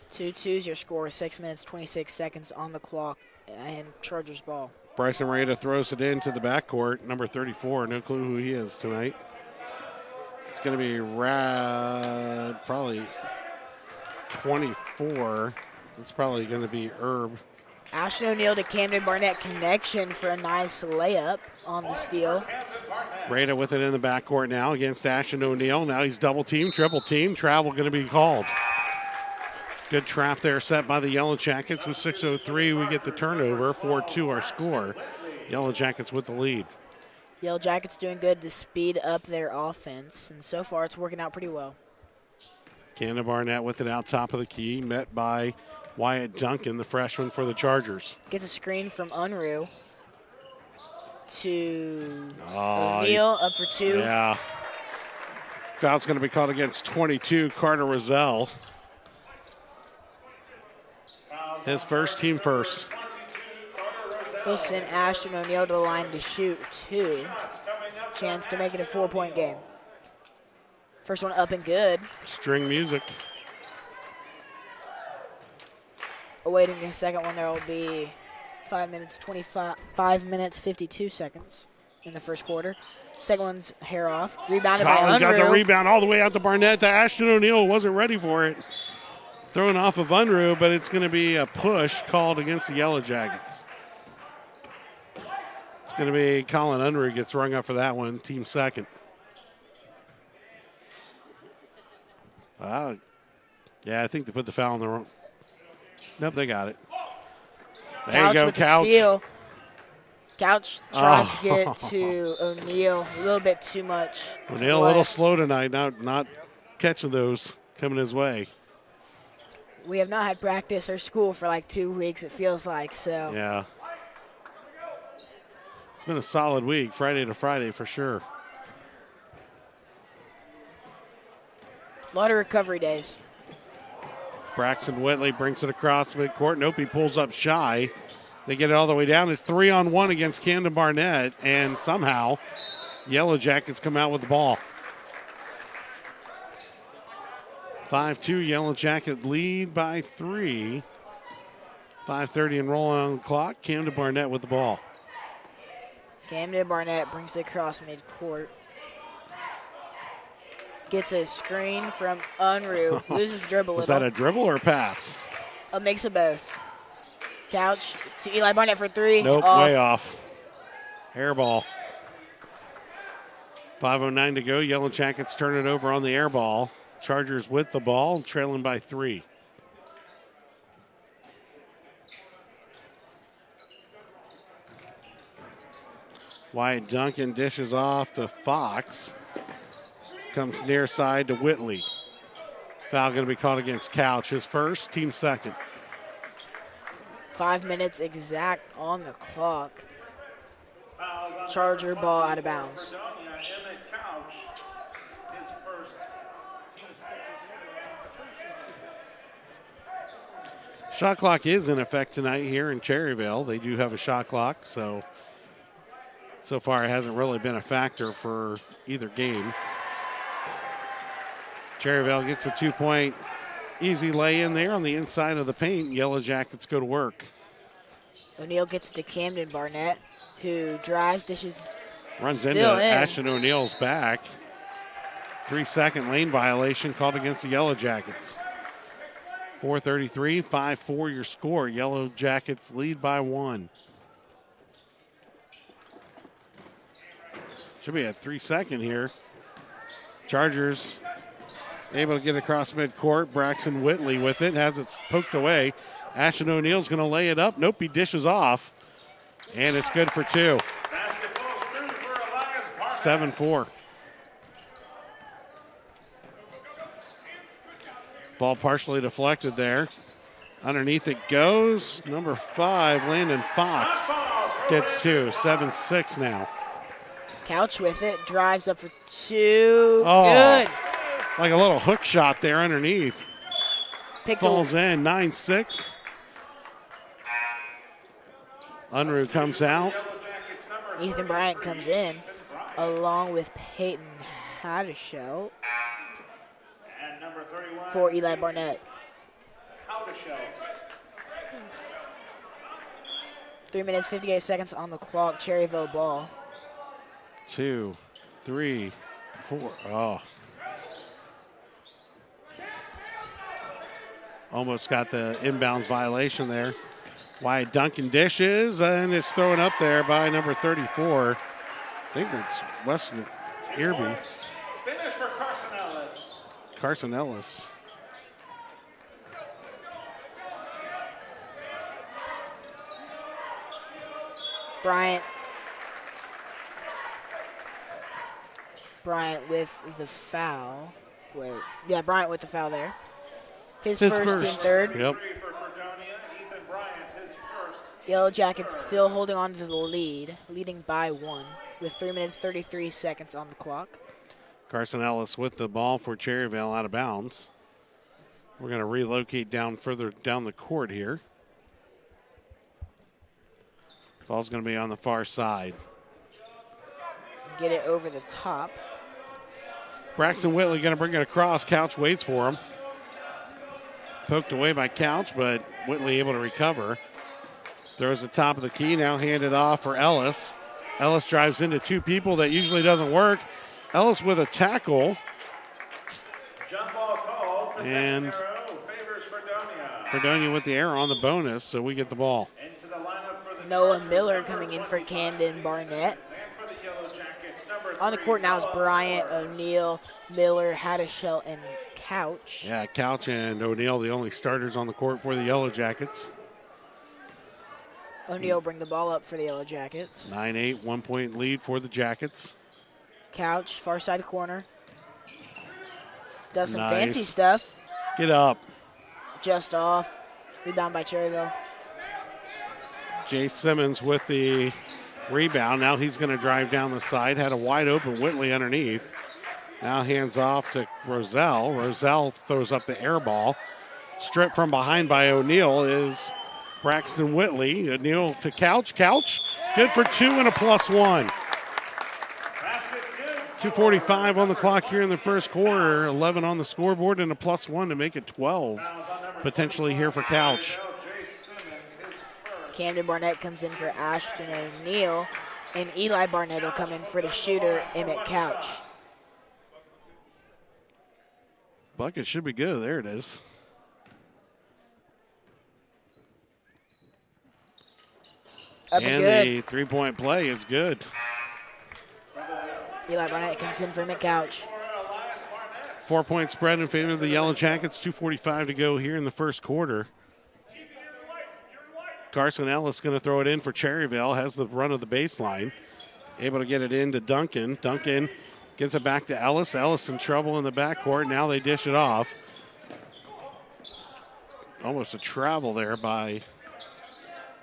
Two-two's your score, 6 minutes, 26 seconds on the clock, and Chargers ball. Bryson Rada throws it into the backcourt, number 34. No clue who he is tonight. It's going to be probably 24. It's probably going to be Herb. Ashton O'Neill to Camden Barnett connection for a nice layup on the steal. Rada with it in the backcourt now against Ashton O'Neill. Now he's double teamed, triple teamed. Travel going to be called. Good trap there set by the Yellow Jackets. With 6:03, we get the turnover. 4-2 our score. Yellow Jackets with the lead. Yellow Jackets doing good to speed up their offense, and so far it's working out pretty well. Camden Barnett with it out top of the key, met by Wyatt Duncan, the freshman for the Chargers. Gets a screen from Unruh to Oh, O'Neal, up for 2. Yeah. Foul's going to be called against 22, Carter Rozelle. His first, team first. He'll send Ashton O'Neal to the line to shoot 2. Chance to make it a 4-point game. First one up and good. String music. Awaiting the second one, there will be 5 minutes 52 seconds in the first quarter. Second one's hair off. Rebounded by Collins Unruh. got the rebound all the way out to Barnett. To Ashton O'Neal, wasn't ready for it. Thrown off of Unruh, but it's going to be a push called against the Yellow Jackets. It's going to be Colin Unruh gets rung up for that one, team second. Yeah, I think they put the foul in the wrong. Nope, they got it. There Couch you go, with Couch. the steal. Couch tries to get it to O'Neal. A little bit too much. O'Neal a little slow tonight, not catching those coming his way. We have not had practice or school for like 2 weeks, it feels like, so. Yeah. It's been a solid week, Friday to Friday for sure. A lot of recovery days. Braxton Whitley brings it across midcourt. Nope, he pulls up shy. They get it all the way down. It's 3-on-1 against Camden Barnett, and somehow Yellow Jackets come out with the ball. 5-2 Yellow Jacket lead by 3. 5:30 and rolling on the clock. Camden Barnett with the ball. Camden Barnett brings it across midcourt. Gets a screen from Unruh. Loses dribble a Was little. that a dribble or a pass? A mix of both. Couch to Eli Barnett for 3. Nope, off. way off. Air ball. 5:09 to go. Yellow Jackets turn it over on the air ball. Chargers with the ball, trailing by 3. Wyatt Duncan dishes off to Fox. Comes near side to Whitley. Foul going to be called against Couch. His first, team second. 5 minutes exact on the clock. Charger ball out of bounds. Shot clock is in effect tonight here in Cherryvale. They do have a shot clock, so far it hasn't really been a factor for either game. Cherryvale gets a 2-point easy lay in there on the inside of the paint. Yellow Jackets go to work. O'Neal gets to Camden Barnett, who drives, dishes. Runs into Still in. Ashton O'Neal's back. 3-second lane violation called against the Yellow Jackets. 4:33, 5-4 your score. Yellow Jackets lead by 1. Should be at 3-second here. Chargers able to get across midcourt. Braxton Whitley with it, has it poked away. Ashton O'Neal's going to lay it up. Nope, he dishes off. And it's good for 2. 7-4. Ball partially deflected there. Underneath it goes. Number 5, Landon Fox gets 2. 7-6 now. Couch with it, drives up for 2. Oh. Good. Like a little hook shot there underneath. Picked Falls a, in, 9-6. Unruh comes out. Ethan Bryant comes in, along with Peyton Haddishell for Eli Barnett. 3 minutes, 58 seconds on the clock. Cherryvale ball. 2, 3, 4. Oh. Almost got the inbounds violation there. Wyatt Duncan dishes, and it's thrown up there by number 34. I think that's Weston Irby. Finish for Carson Ellis. Carson Ellis. Bryant Bryant with the foul. Wait, yeah, Bryant with the foul there. His His first, team third. Yep. For Fredonia, Ethan Bryant, his first. Yellow Jackets still holding on to the lead, leading by 1 with 3 minutes 33 seconds on the clock. Carson Ellis with the ball for Cherryvale out of bounds. We're going to relocate down further down the court here. Ball's going to be on the far side. Get it over the top. Braxton Whitley going to bring it across. Couch waits for him. Poked away by Couch, but Whitley able to recover. Throws the top of the key, now handed off for Ellis. Ellis drives into 2 people. That usually doesn't work. Ellis with a tackle. Jump ball called. And arrow favors Fredonia. Fredonia with the error on the bonus, so we get the ball. Into the lineup for the Noah Chargers, Miller number coming in for 25, Camden Barnett. And for the Yellow Jackets, number On the 3, court now is Noah Bryant, Miller. O'Neal, Miller, Haddishell, and Couch. Yeah, Couch and O'Neal, the only starters on the court for the Yellow Jackets. O'Neal bring the ball up for the Yellow Jackets. 9-8, 1-point lead for the Jackets. Couch, far side corner. Does some Nice. fancy stuff. Get up. Just off. Rebound by Cherryvale. Jay Simmons with the rebound. Now he's going to drive down the side. Had a wide open Whitley underneath. Now hands off to Roselle. Roselle throws up the air ball. Stripped from behind by O'Neal is Braxton Whitley. O'Neal to Couch. Couch, good for 2 and a +1. Basket's good. 2:45 on the clock here in the first quarter. 11 on the scoreboard and a +1 to make it 12. Fouls on number Potentially here for Couch. 25, Jay Simmons, his first. Camden Barnett comes in for Ashton O'Neal. And Eli Barnett will come in for the shooter, Emmett Couch. Bucket should be good. There it is. Up And and the 3-point play is good. good. Eli Barnett comes in for Emmett Couch. 4-point spread in favor of the Yellow Jackets. 2:45 to go here in the first quarter. Carson Ellis going to throw it in for Cherryvale. Has the run of the baseline. Able to get it in to Duncan. Duncan gets it back to Ellis. Ellis in trouble in the backcourt. Now they dish it off. Almost a travel there by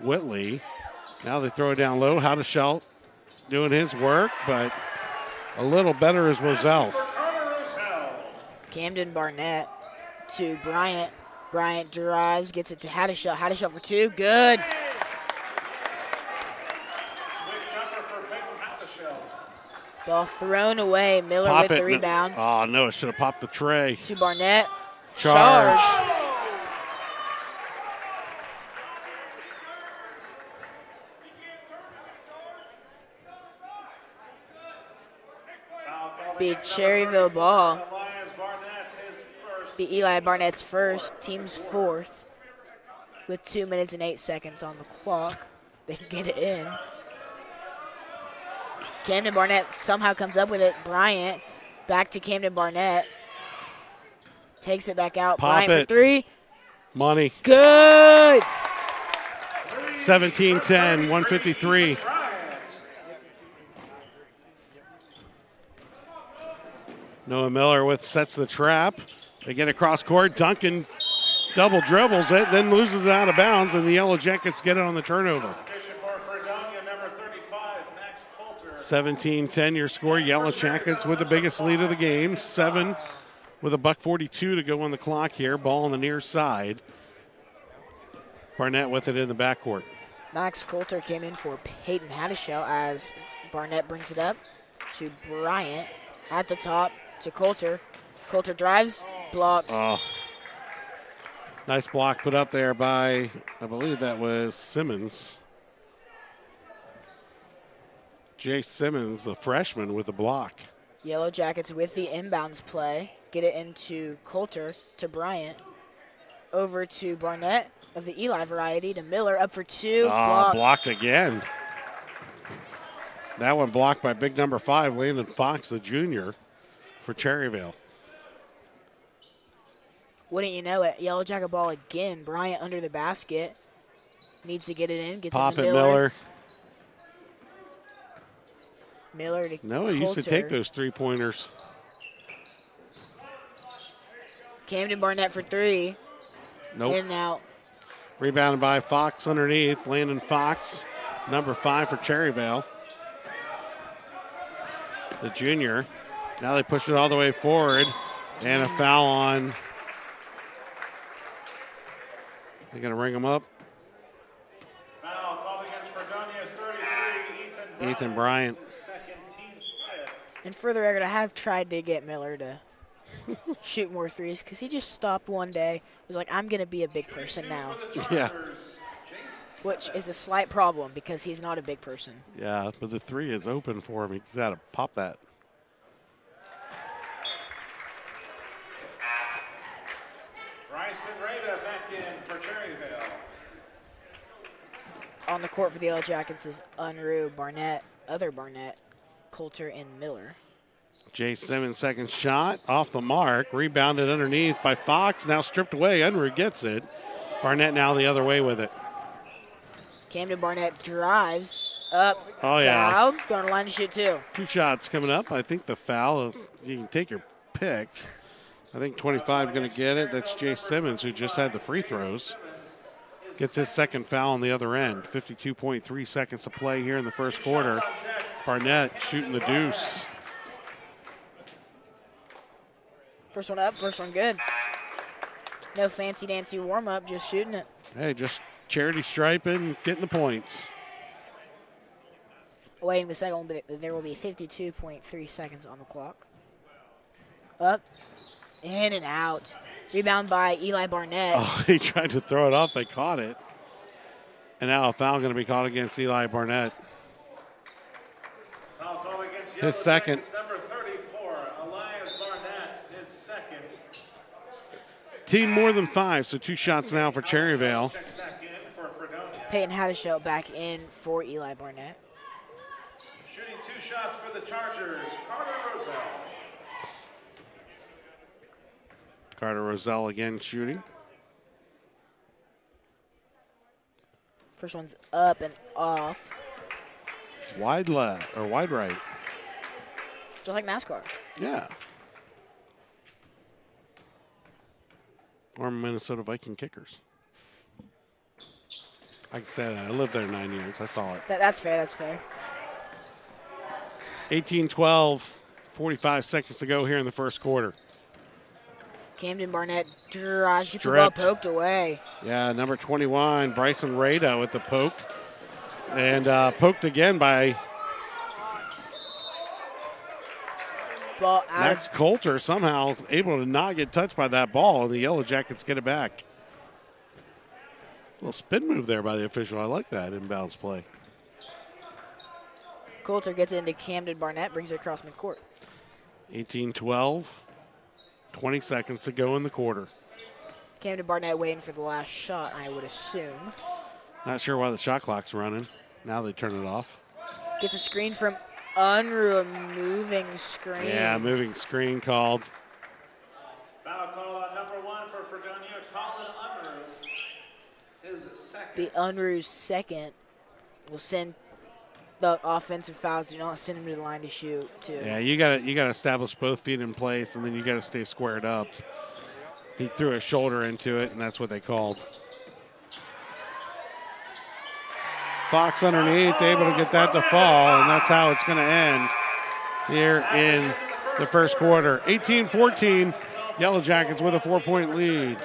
Whitley. Now they throw it down low. Haddishell doing his work, but a little better is Roselle. Camden Barnett to Bryant. Bryant drives, gets it to Haddishell. Haddishell for 2. Good. Big jumper for Peyton Haddishell. Ball thrown away. Miller Pop with it. the rebound. Oh, no, it should have popped the tray. To Barnett. Charge. Be Cherryvale ball. Elias Barnett, his first. Be Eli Barnett's first, team's 4th. With 2 minutes and 8 seconds on the clock. They can get it in. Camden Barnett somehow comes up with it. Bryant back to Camden Barnett. Takes it back out. Pop Bryant it. for 3. Money. Good. 17-10, 153. Noah Miller sets the trap. They get across court. Duncan double dribbles it, then loses it out of bounds, and the Yellow Jackets get it on the turnover. Substitution for Fredonia, number 35, Max Coulter. 17-10 your score. Yellow Jackets with the biggest lead of the game. 7 with a $1:42 to go on the clock here. Ball on the near side. Barnett with it in the backcourt. Max Coulter came in for Peyton Haddishell as Barnett brings it up to Bryant at the top to Coulter. Coulter drives, blocked. Oh, nice block put up there by, I believe that was Simmons. Jay Simmons, the freshman, with the block. Yellow Jackets with the inbounds play. Get it into Coulter to Bryant. Over to Barnett of the Eli variety to Miller. Up for 2. Blocked. Blocked again. That one blocked by big number 5, Landon Fox, the junior, for Cherryvale. Wouldn't you know it? Yellow Jacket ball again. Bryant under the basket. Needs to get it in. Gets Pop it to it, Miller. Miller to No, he used to take Coulter. those three-pointers. Camden Barnett for three. Nope. In and out. Rebounded by Fox underneath. Landon Fox, number 5 for Cherryvale. The junior. Now they push it all the way forward. And a foul on. They're going to ring him up. Foul called against Fredonia's 33, Ethan Bryant. Second team's fifth. And for the record, I have tried to get Miller to shoot more threes because he just stopped one day. He was like, I'm going to be a big person now, Yeah. which is a slight problem because he's not a big person. Yeah, but the three is open for him. He's got to pop that. Bryson Rada back in for Cherryvale. On the court for the Yellow Jackets is Unruh, Barnett, other Barnett, Coulter, and Miller. Jay Simmons' second shot off the mark. Rebounded underneath by Fox. Now stripped away. Unruh gets it. Barnett now the other way with it. Camden Barnett drives up. Oh, yeah. Fouled. Going to line to shoot two. 2 shots coming up. I think the foul, you can take your pick. I think 25 going to get it. That's Jay Simmons, who just had the free throws. Gets his second foul on the other end. 52.3 seconds to play here in the first quarter. Barnett shooting the deuce. First one up, first one good. No fancy dancy warm up, just shooting it. Hey, just charity striping, getting the points. Awaiting the second one, but there will be 52.3 seconds on the clock. Up, in and out. Rebound by Eli Barnett. Oh, he tried to throw it off. They caught it. And now a foul going to be called against Eli Barnett. Foul called against His second. number 34, Elias Barnett, his second. Team more than 5, so 2 shots now for Cherryvale. Checks back in for Fredonia. Peyton Haddishell back in for Eli Barnett. Shooting 2 shots for the Chargers, Carter Roselle. Carter Roselle again shooting. First one's up and off. Wide left, or wide right. Just like NASCAR. Yeah. Or Minnesota Viking kickers. I can say that. I lived there 9 years. I saw it. That's fair, that's fair. 18-12, 45 seconds to go here in the first quarter. Camden Barnett drives, gets the ball Stripped. poked away. Yeah, number 21, Bryson Rada with the poke. And poked again by Ball out. Max Coulter, somehow able to not get touched by that ball, and the Yellow Jackets get it back. Little spin move there by the official. I like that inbounds play. Coulter gets into Camden Barnett, brings it across midcourt. 18-12, 20 seconds to go in the quarter. Camden Barnett waiting for the last shot, I would assume. Not sure why the shot clock's running. Now they turn it off. Gets a screen from Unruh, a moving screen. Yeah, moving screen called. Foul call on number 1 for Fredonia, Colin Unruh. His second. Be Unruh's second. Will send the offensive fouls. Do not send him to the line to shoot, too. Yeah, you gotta establish both feet in place, and then you gotta stay squared up. He threw his shoulder into it, and that's what they called. Fox underneath, able to get that to fall, and that's how it's going to end here in the first quarter. 18-14, Yellow Jackets with a 4-point lead.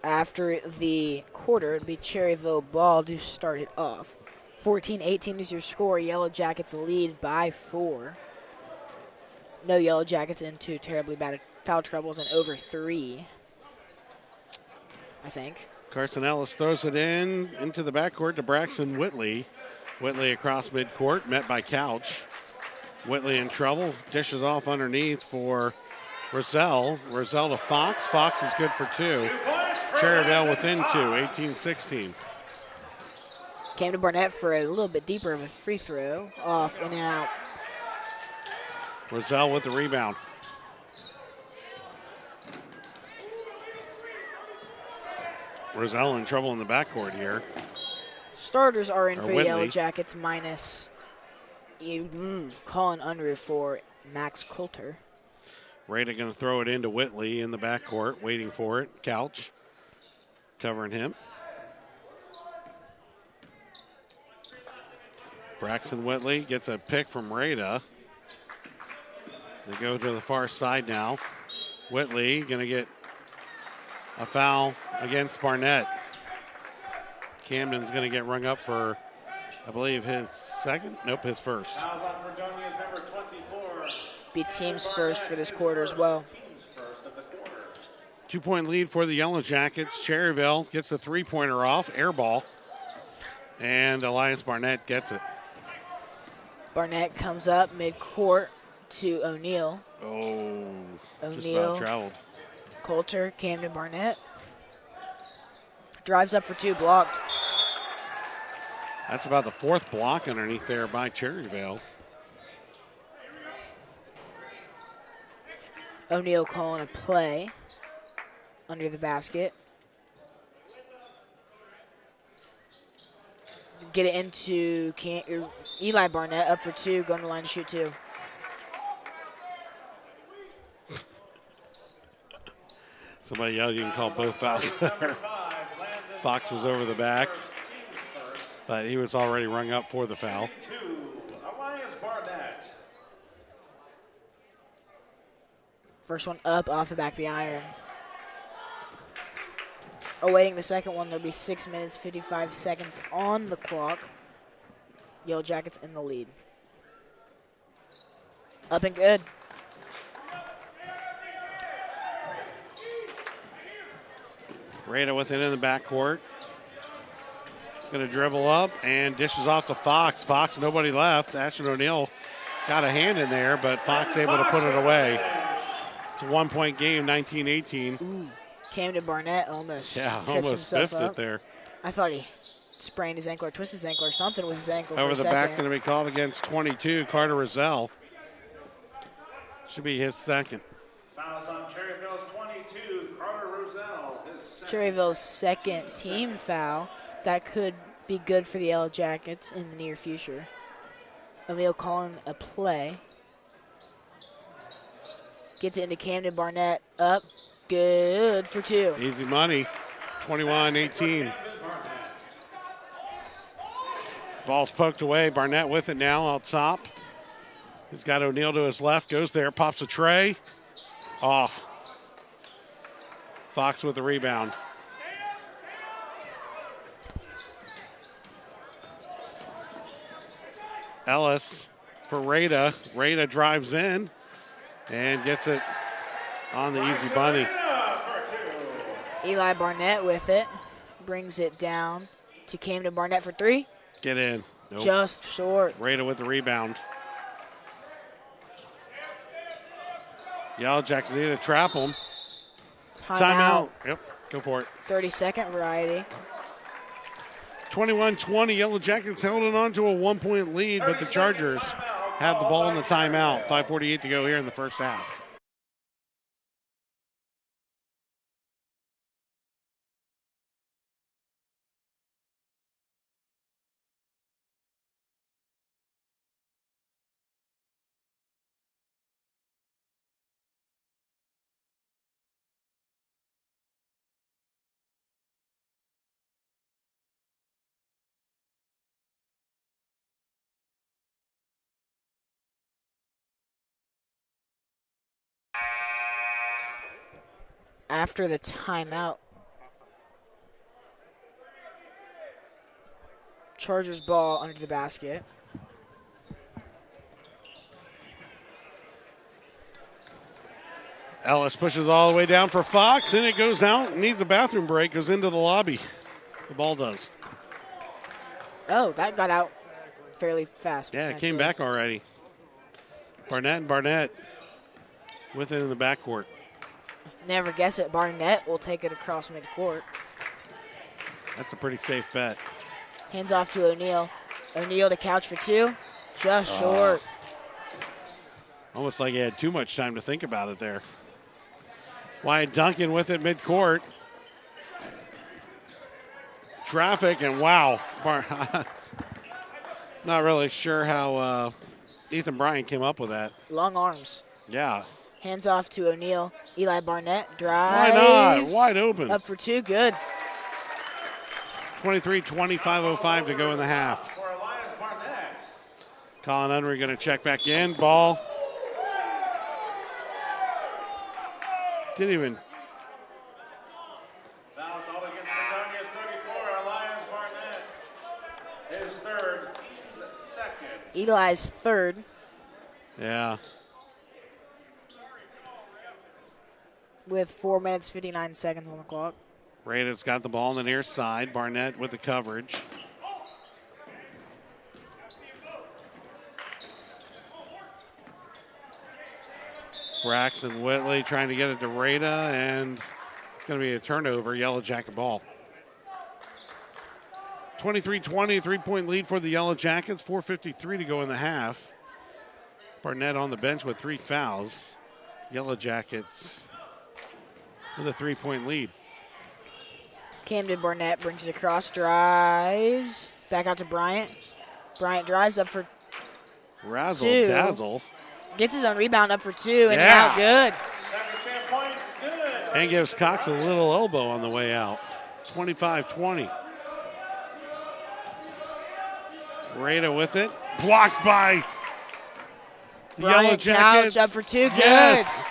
After the quarter, it'd be Cherryvale ball to start it off. 14-18 is your score. Yellow Jackets lead by 4. No Yellow Jackets into terribly bad foul troubles and over 3, I think. Carson Ellis throws it into the backcourt to Braxton Whitley. Whitley across midcourt, met by Couch. Whitley in trouble, dishes off underneath for Roselle. Roselle to Fox. Fox is good for 2. Cherryvale within 2, 18-16. Came to Barnett for a little bit deeper of a free throw. Off and out. Roselle with the rebound. Roselle in trouble in the backcourt here. Starters are in Or for the Whitley. Yellow Jackets minus Colin Unruh for Max Coulter. Rada going to throw it into Whitley in the backcourt, waiting for it. Couch covering him. Braxton Whitley gets a pick from Rada. They go to the far side now. Whitley going to get a foul against Barnett. Camden's going to get rung up for, I believe, his second? Nope, his first. Fouls on Fredonia's number 24. Be teams first for this quarter as well. Teams first of the quarter. 2-point lead for the Yellow Jackets. Cherryvale gets a three-pointer off, air ball. And Elias Barnett gets it. Barnett comes up mid-court to O'Neal. Oh, just O'Neal. about traveled. Coulter, Camden Barnett. Drives up for 2, blocked. That's about the 4th block underneath there by Cherryvale. O'Neal calling a play under the basket. Get it into Eli Barnett, up for 2, going to line to shoot 2. Somebody yelled you can call both fouls. Fox was over the back, but he was already rung up for the foul. 2, Elias Barnett. First one up off the back of the iron. Awaiting the second one, there'll be 6 minutes, 55 seconds on the clock. Yellow Jackets in the lead. Up and good. Rada with it in the backcourt. Going to dribble up and dishes off to Fox. Fox, nobody left. Ashton O'Neal got a hand in there, but Fox able to put it away. It's a 1-point game, 19-18. Ooh, Camden Barnett almost trips almost himself biffed up. it there. I thought he sprained his ankle or twisted his ankle or something with his ankle. Over for a the second. back, going to be called against 22, Carter Roselle. Should be his second. Fouls on Cherryville's 22, Carter Roselle. His second. Cherryville's second team foul. That could be good for the Yellow Jackets in the near future. O'Neal calling a play. Gets it into Camden Barnett. Up. Good for 2. Easy money, 21-18. Ball's poked away. Barnett with it now out top. He's got O'Neal to his left. Goes there, pops a tray. Off. Fox with the rebound. Ellis for Rada. Rada drives in and gets it on the easy bunny. Eli Barnett with it. Brings it down to Camden Barnett for 3. Get in. Nope. Just short. Rada with the rebound. Yellow Jackets need to trap him. Timeout. Yep, go for it. 30-second variety. 21-20, Yellow Jackets holding on to a 1-point lead, but the Chargers have the ball in the timeout. 5:48 to go here in the first half. After the timeout, Chargers ball under the basket. Ellis pushes all the way down for Fox, and it goes out. Needs a bathroom break. Goes into the lobby. The ball does. Oh, that got out fairly fast. Yeah, it actually. came back already. Barnett with it in the backcourt. Never guess it. Barnett will take it across midcourt. That's a pretty safe bet. Hands off to O'Neal. O'Neal to Couch for two. Just short. Almost like he had too much time to think about it there. Wyatt Duncan with it midcourt. Traffic, and wow. Not really sure how Ethan Bryant came up with that. Long arms. Yeah. Hands off to O'Neal. Eli Barnett Why drives. not? Wide open. Up for two. Good. 23-20, 5:05 to go in the half. For Elias Barnett. Colin Unruh going to check back in. Ball. Didn't even. Foul called against Fredonia's 34, Elias Barnett. His third, team's second. Eli's third. Yeah. With 4 minutes, 59 seconds on the clock. Rada's got the ball on the near side. Barnett with the coverage. Braxton Whitley trying to get it to Rada, and it's going to be a turnover, Yellow Jacket ball. 23-20, 3-point lead for the Yellow Jackets, 4:53 to go in the half. Barnett on the bench with 3 fouls. Yellow Jackets with a 3-point lead. Camden Barnett brings it across, drives. Back out to Bryant. Bryant drives up for Razzle two. dazzle. Gets his own rebound up for two, and Yeah. out good. Second 10 points, good. And gives Cox a little elbow on the way out. 25-20. Rada with it. Blocked by the Yellow Bryant Jackets. Couch up for two, good. Yes.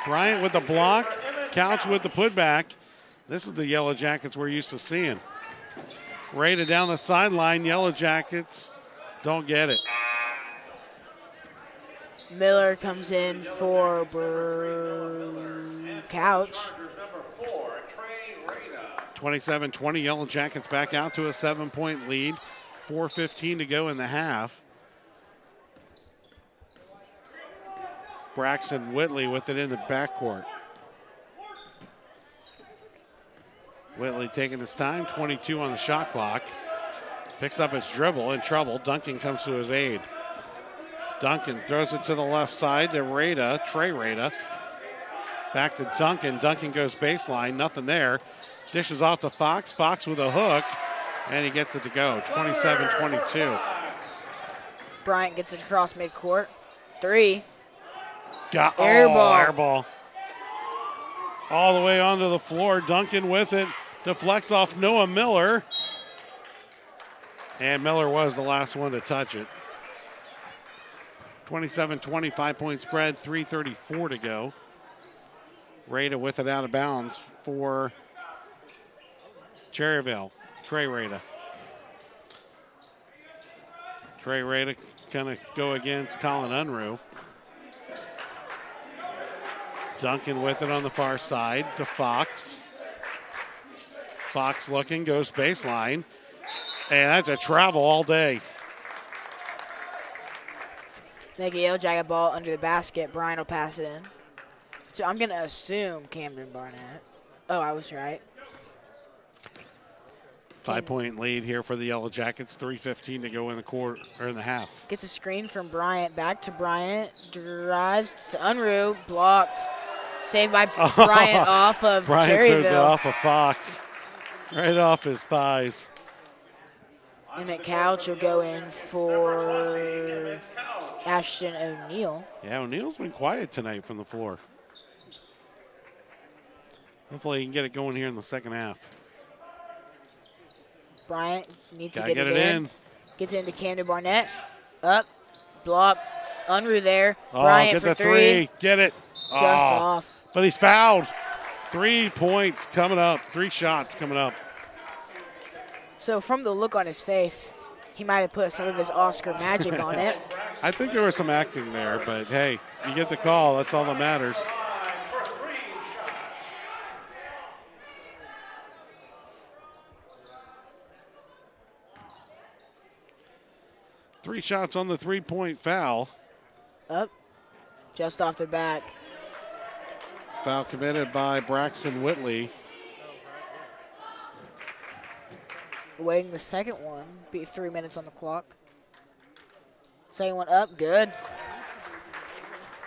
Bryant with the block. Couch with the putback. This is the Yellow Jackets we're used to seeing. Rada down the sideline. Yellow Jackets don't get it. Miller comes in for Couch. Chargers number 4, Trey Rada. 27-20, Yellow Jackets back out to a 7-point lead. 4:15 to go in the half. Braxton Whitley with it in the backcourt. Whitley taking his time, 22 on the shot clock. Picks up his dribble, in trouble. Duncan comes to his aid. Duncan throws it to the left side to Rada, Trey Rada. Back to Duncan. Duncan goes baseline, nothing there. Dishes off to Fox. Fox with a hook, and he gets it to go. 27-22. Bryant gets it across midcourt. Three. Air ball. ball. All the way onto the floor. Duncan with it. Deflects off Noah Miller. And Miller was the last one to touch it. 27-20, 5-point spread, 3:34 to go. Rada with it out of bounds for Cherryvale. Trey Rada. Trey Rada going to go against Colin Unruh. Duncan with it on the far side to Fox. Fox looking, goes baseline. And that's a travel all day. Make a Yellow Jacket ball under the basket. Bryant will pass it in. So I'm going to assume Camden Barnett. Oh, I was right. 5-point lead here for the Yellow Jackets. 3:15 to go in the quarter or in the half. Gets a screen from Bryant. Back to Bryant. Drives to Unruh. Blocked. Saved by Bryant off of Bryant throws it Cherryvale. off of Fox. Right off his thighs. Emmett Couch will go in for Ashton O'Neal. Yeah, O'Neal's been quiet tonight from the floor. Hopefully he can get it going here in the second half. Bryant needs to Gotta get it it in. in. Gets into Camden Barnett. Up. Block. Unruh there. Oh, Bryant get for the three. Get it. Just Oh, off. but he's fouled. 3 points coming up. 3 shots coming up. So from the look on his face, He might have put some of his Oscar magic on it. I think there was some acting there, but hey, you get the call. That's all that matters. For 3 shots. 3 shots on the 3-point foul. Up, just off the back. Foul committed by Braxton Whitley. Waiting the second one. Be 3 minutes on the clock. Second one up, good.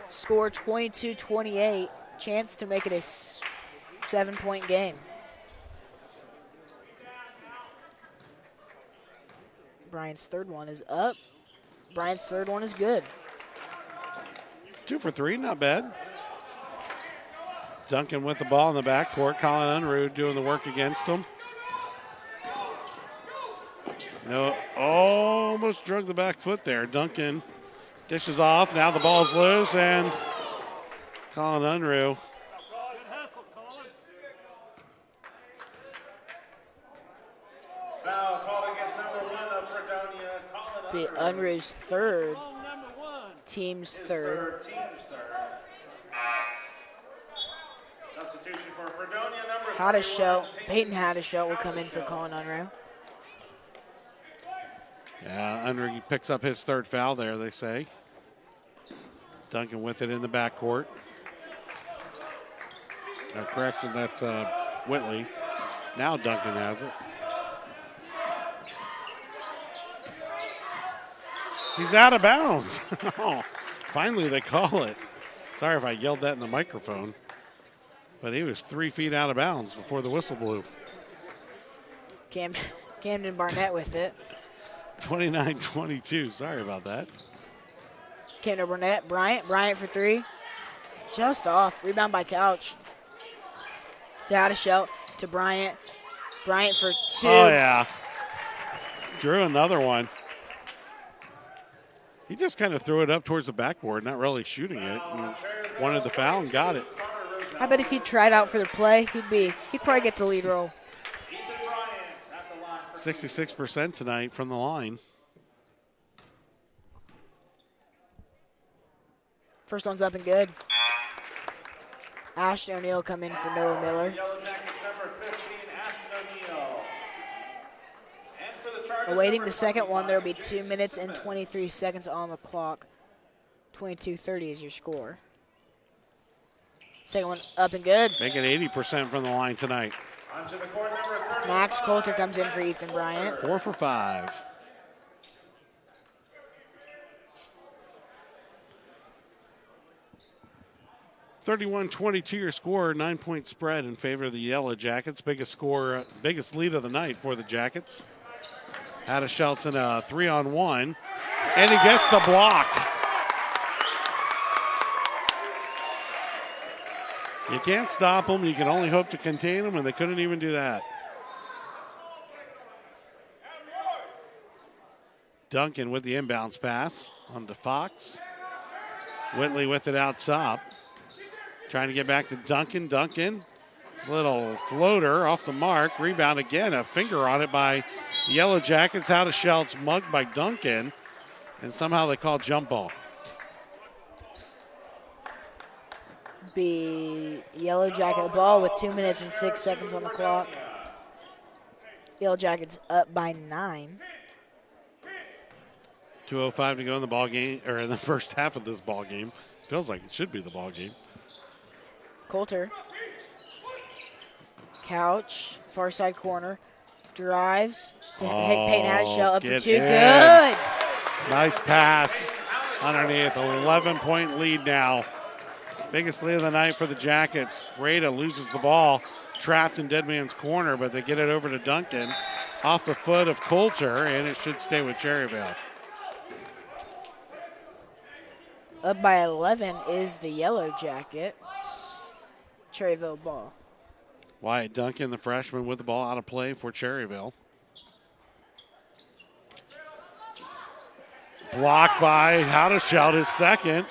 Score 22-28. Chance to make it a 7-point game. Bryant's third one is up. Bryant's third one is good. 2 for 3, not bad. Duncan with the ball in the backcourt. Colin Unruh doing the work against him. No, almost drug the back foot there. Duncan dishes off. Now the ball's loose, and Colin Unruh. Foul called against number 1 of Fredonia, Colin Unruh. Unruh's third. Team's third. Team's third. Substitution for Fredonia, number 31. Peyton Haddishelt will come in for Colin Unruh. Yeah, Unruh picks up his third foul there, they say. Duncan with it in the backcourt. Correction, that's Whitley. Now Duncan has it. He's out of bounds. Oh, finally they call it. Sorry if I yelled that in the microphone. But he was 3 feet out of bounds before the whistle blew. Camden Barnett with it. 29-22. Sorry about that. Camden Barnett. Bryant for 3. Just off. Rebound by Couch. To Haddishelt. To Bryant. Bryant for 2. Oh, yeah. Drew another one. He just kind of threw it up towards the backboard, not really shooting it. And wanted the foul and got it. I bet if he tried out for the play, he'd probably get the lead role. 66% tonight from the line. First one's up and good. Ashton O'Neal come in for Noah Miller. Yellow Jackets number 15, Ashton O'Neal. And for the Chargers, Awaiting the second one, there will be 2 minutes and 23 seconds on the clock. 22-30 is your score. Second one up and good. Making 80% from the line tonight. Onto the court, number 30. Max Coulter comes in for Ethan Bryant. 4 for 5. (31-22) your score, 9-point spread in favor of the Yellow Jackets. Biggest score, biggest lead of the night for the Jackets. Haddishelt's in a 3-on-1, and he gets the block. You can't stop them. You can only hope to contain them, and they couldn't even do that. Duncan with the inbounds pass on to Fox. Whitley with it out top. Trying to get back to Duncan. Duncan, little floater off the mark. Rebound again. A finger on it by the Yellow Jackets. Haddishelt's mugged by Duncan, and somehow they call jump ball. Be Yellow Jacket ball with 2 minutes and 6 seconds on the clock. Yellow Jackets up by 9. 2:05 to go in the ball game, or in the first half of this ball game. Feels like it should be the ball game. Coulter. Couch, far side corner. Drives to Peyton Haddishelt up for 2. Good. Nice pass underneath. 11-point lead now. Biggest lead of the night for the Jackets. Rada loses the ball, trapped in dead man's corner, but they get it over to Duncan off the foot of Coulter, and it should stay with Cherryvale. Up by 11 is the Yellow Jackets. Cherryvale ball. Wyatt Duncan, the freshman, with the ball out of play for Cherryvale. Blocked by Haddishelt, his second.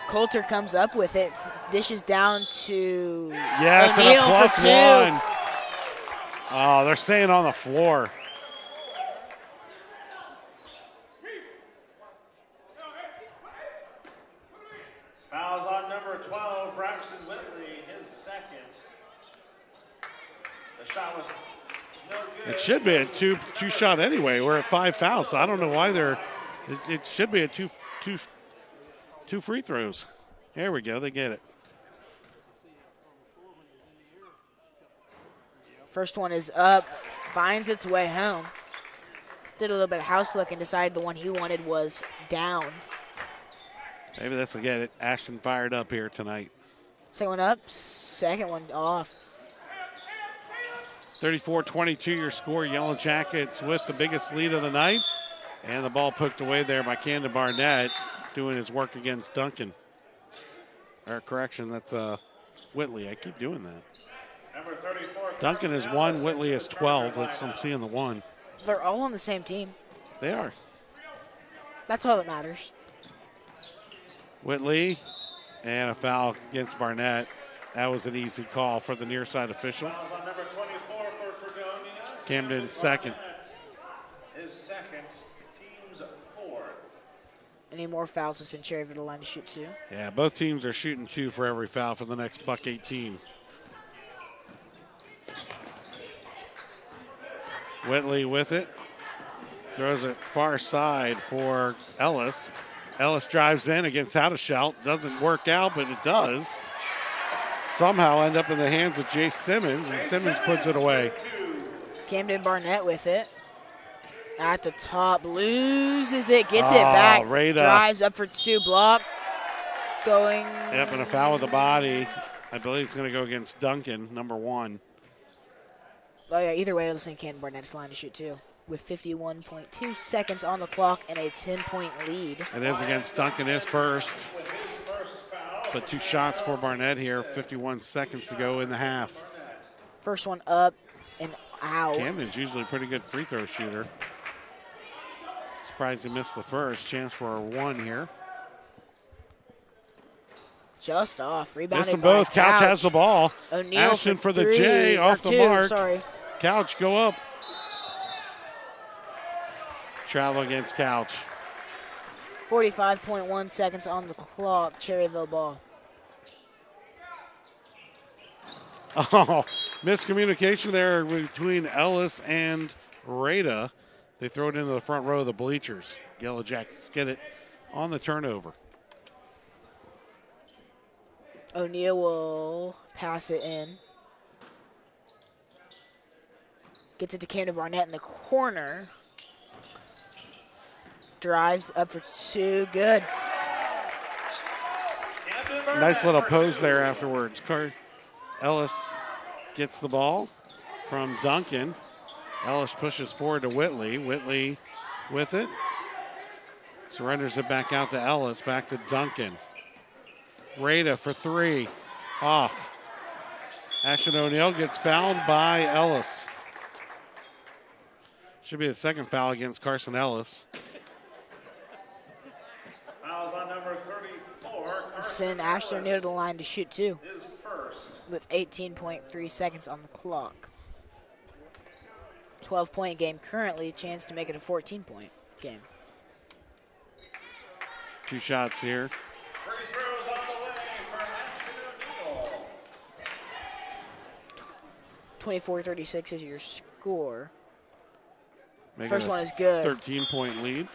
Coulter comes up with it, dishes down to yes, O'Neal and a plus for 2. 1. Oh, they're saying on the floor. 12, Braxton Whitley, his second. The shot was no good. It should be a two shot anyway. We're at 5 fouls, so I don't know why they're. It should be a two free throws. There we go. They get it. First one is up, finds its way home. Did a little bit of house look and decided the one he wanted was down. Maybe this will get it. Ashton fired up here tonight. Second one up, second one off. 34-22 your score. Yellow Jackets with the biggest lead of the night. And the ball poked away there by Camden Barnett doing his work against Duncan. Or correction, that's Whitley. I keep doing that. Number 34, Duncan is 1, Whitley is 12. I'm seeing the 1. They're all on the same team. They are. That's all that matters. Whitley and a foul against Barnett. That was an easy call for the near side official. Fouls on number 24 for Fredonia. Camden second. His second, team's fourth. Any more fouls will send Cherryvale to the line to shoot 2. Yeah, both teams are shooting 2 for every foul for the next $1.18. Whitley with it. Throws it far side for Ellis. Ellis drives in against Hadeshout. Doesn't work out, but it does. Somehow end up in the hands of Jay Simmons, and Simmons puts it away. Camden Barnett with it. At the top, loses it, gets it back. Rada. Drives up for 2, block. Going. Yep, and a foul with the body. I believe it's going to go against Duncan, number 1. Oh, yeah, either way, it'll send Camden Barnett's line to shoot 2. With 51.2 seconds on the clock and a 10-point lead. It is against Duncan, his first. But 2 shots for Barnett here, 51 seconds to go in the half. First one up and out. Camden's usually a pretty good free throw shooter. Surprised he missed the first. Chance for a 1 here. Just off. Rebounded Missed them by both. Couch has the ball. O'Neal Ashton for the 3, J off the 2, mark. Sorry. Couch go up. Travel against Couch. 45.1 seconds on the clock. Cherryvale ball. Oh, miscommunication there between Ellis and Rada. They throw it into the front row of the bleachers. Yellow Jackets get it on the turnover. O'Neal will pass it in. Gets it to Camden Barnett in the corner. Drives up for 2. Good. Nice little pose there afterwards. Ellis gets the ball from Duncan. Ellis pushes forward to Whitley. Whitley with it. Surrenders it back out to Ellis. Back to Duncan. Rada for 3. Off. Ashton O'Neal gets fouled by Ellis. Should be the second foul against Carson Ellis. Fouls on number 34. Send Ashton O'Neal to the line to shoot 2. His first. With 18.3 seconds on the clock. 12-point game currently. Chance to make it a 14-point game. 2 shots here. Free throws on the way for Ashton O'Neal. 24-36 is your score. Making First a one is good. 13-point lead.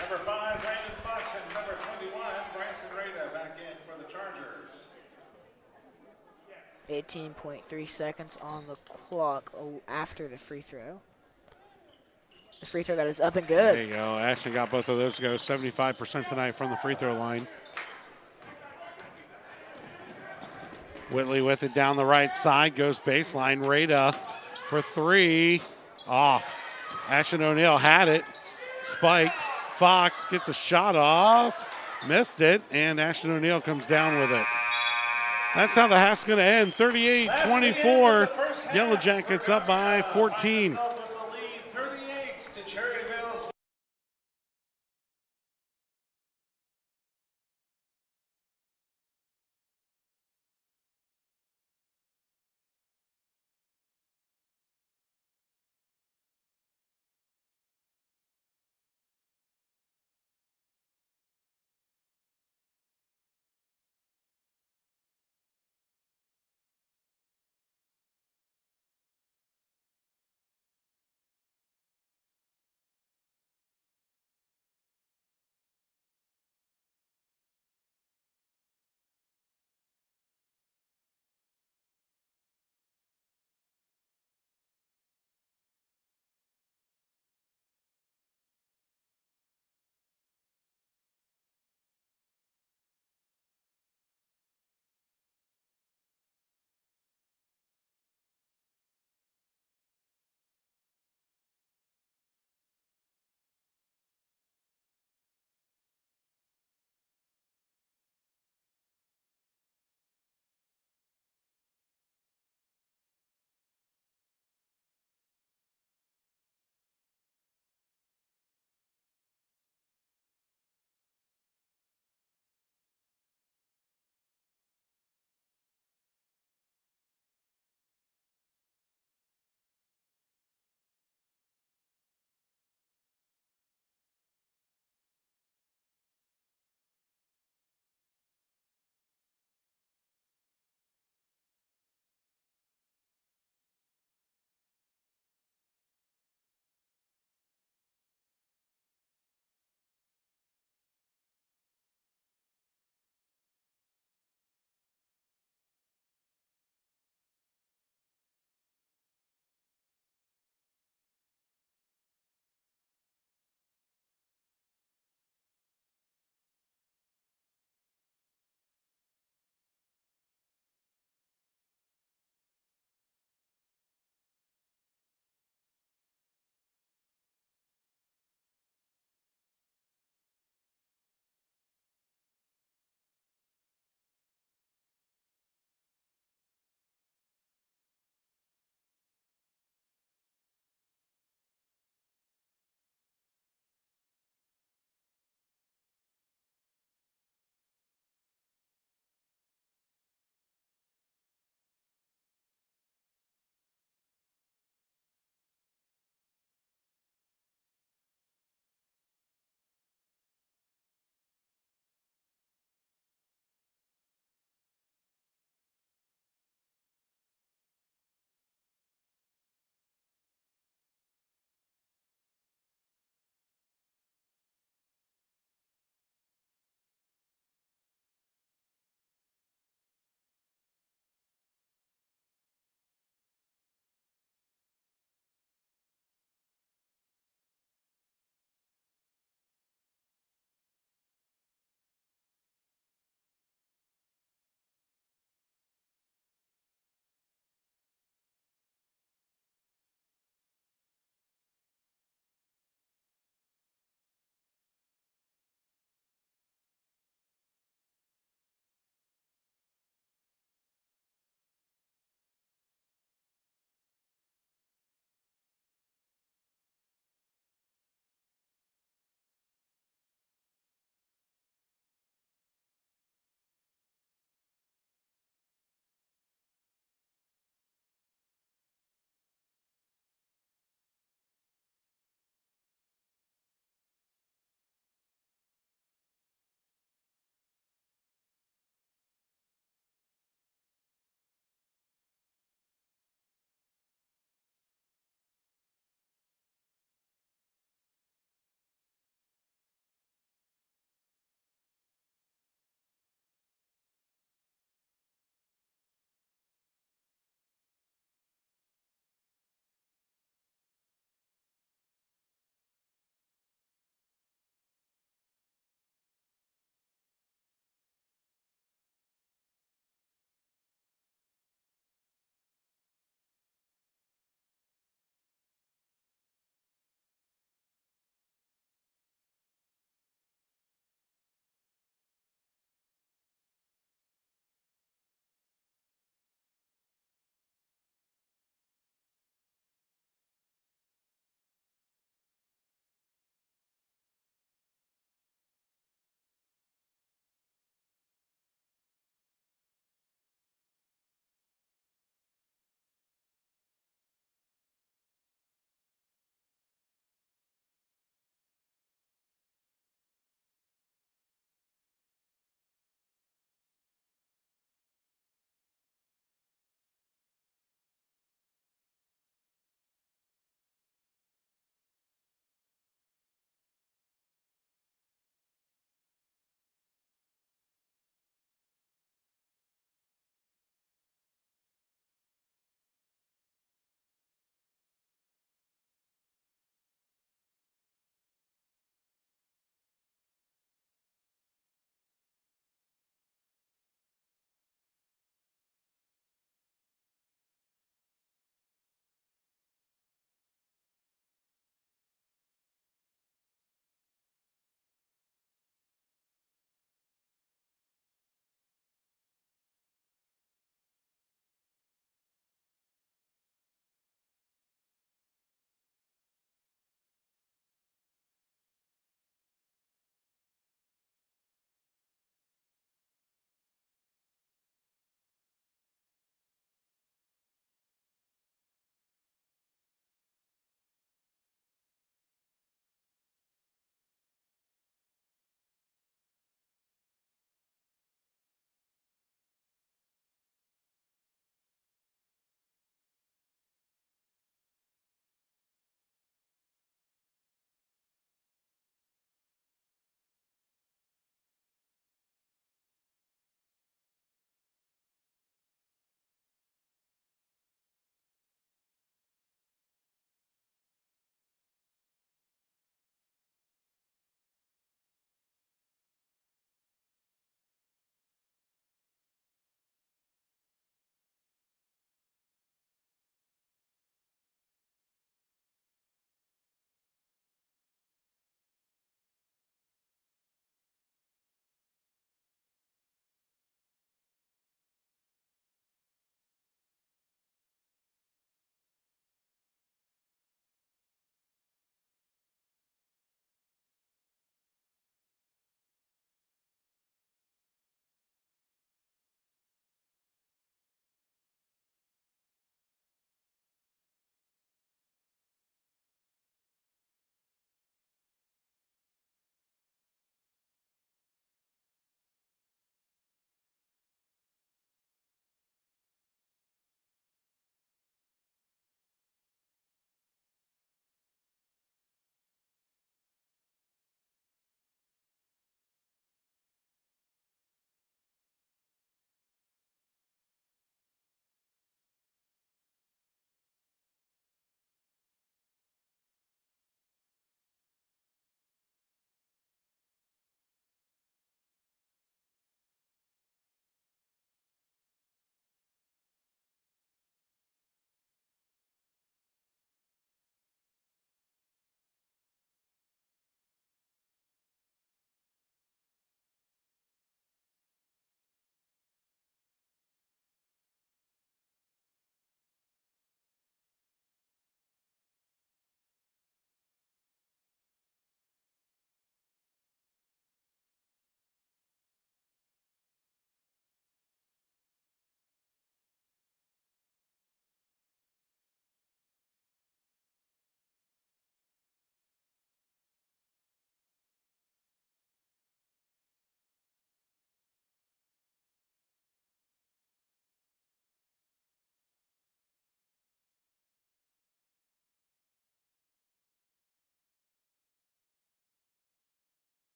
Number 5, Brandon Fox, and number 21, Bryson Rada back in for the Chargers. 18.3 seconds on the clock after the free throw. The free throw that is up and good. There you go. Ashton got both of those to go. 75% tonight from the free throw line. Whitley with it down the right side. Goes baseline. Rada for 3. Off. Ashton O'Neal had it. Spiked. Fox gets a shot off. Missed it. And Ashton O'Neal comes down with it. That's how the half's going to end. 38-24. Yellow Jackets up by 14.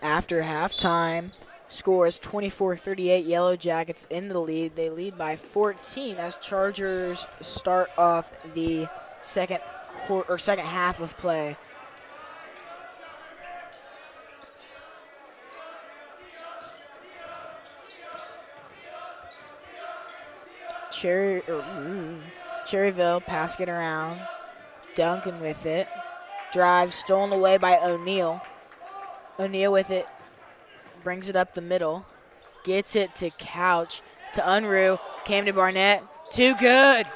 After halftime, score is 24-38. Yellow Jackets in the lead. They lead by 14 as Chargers start off the second half of play. Cherryvale passing it around. Duncan with it. Drive stolen away by O'Neal. O'Neal with it. Brings it up the middle. Gets it to Couch. To Unruh. Camden Barnett. Too good.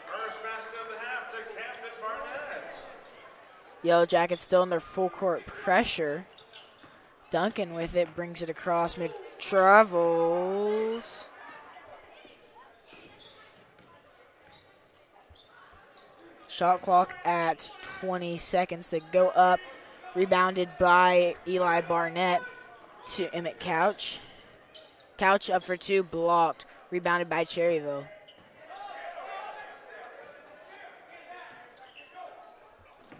First basket of the half to Camden Barnett. Yellow Jackets still in their full court pressure. Duncan with it. Brings it across mid. Travels. Shot clock at 20 seconds. They go up. Rebounded by Eli Barnett to Emmett Couch. Couch up for two, blocked. Rebounded by Cherryvale.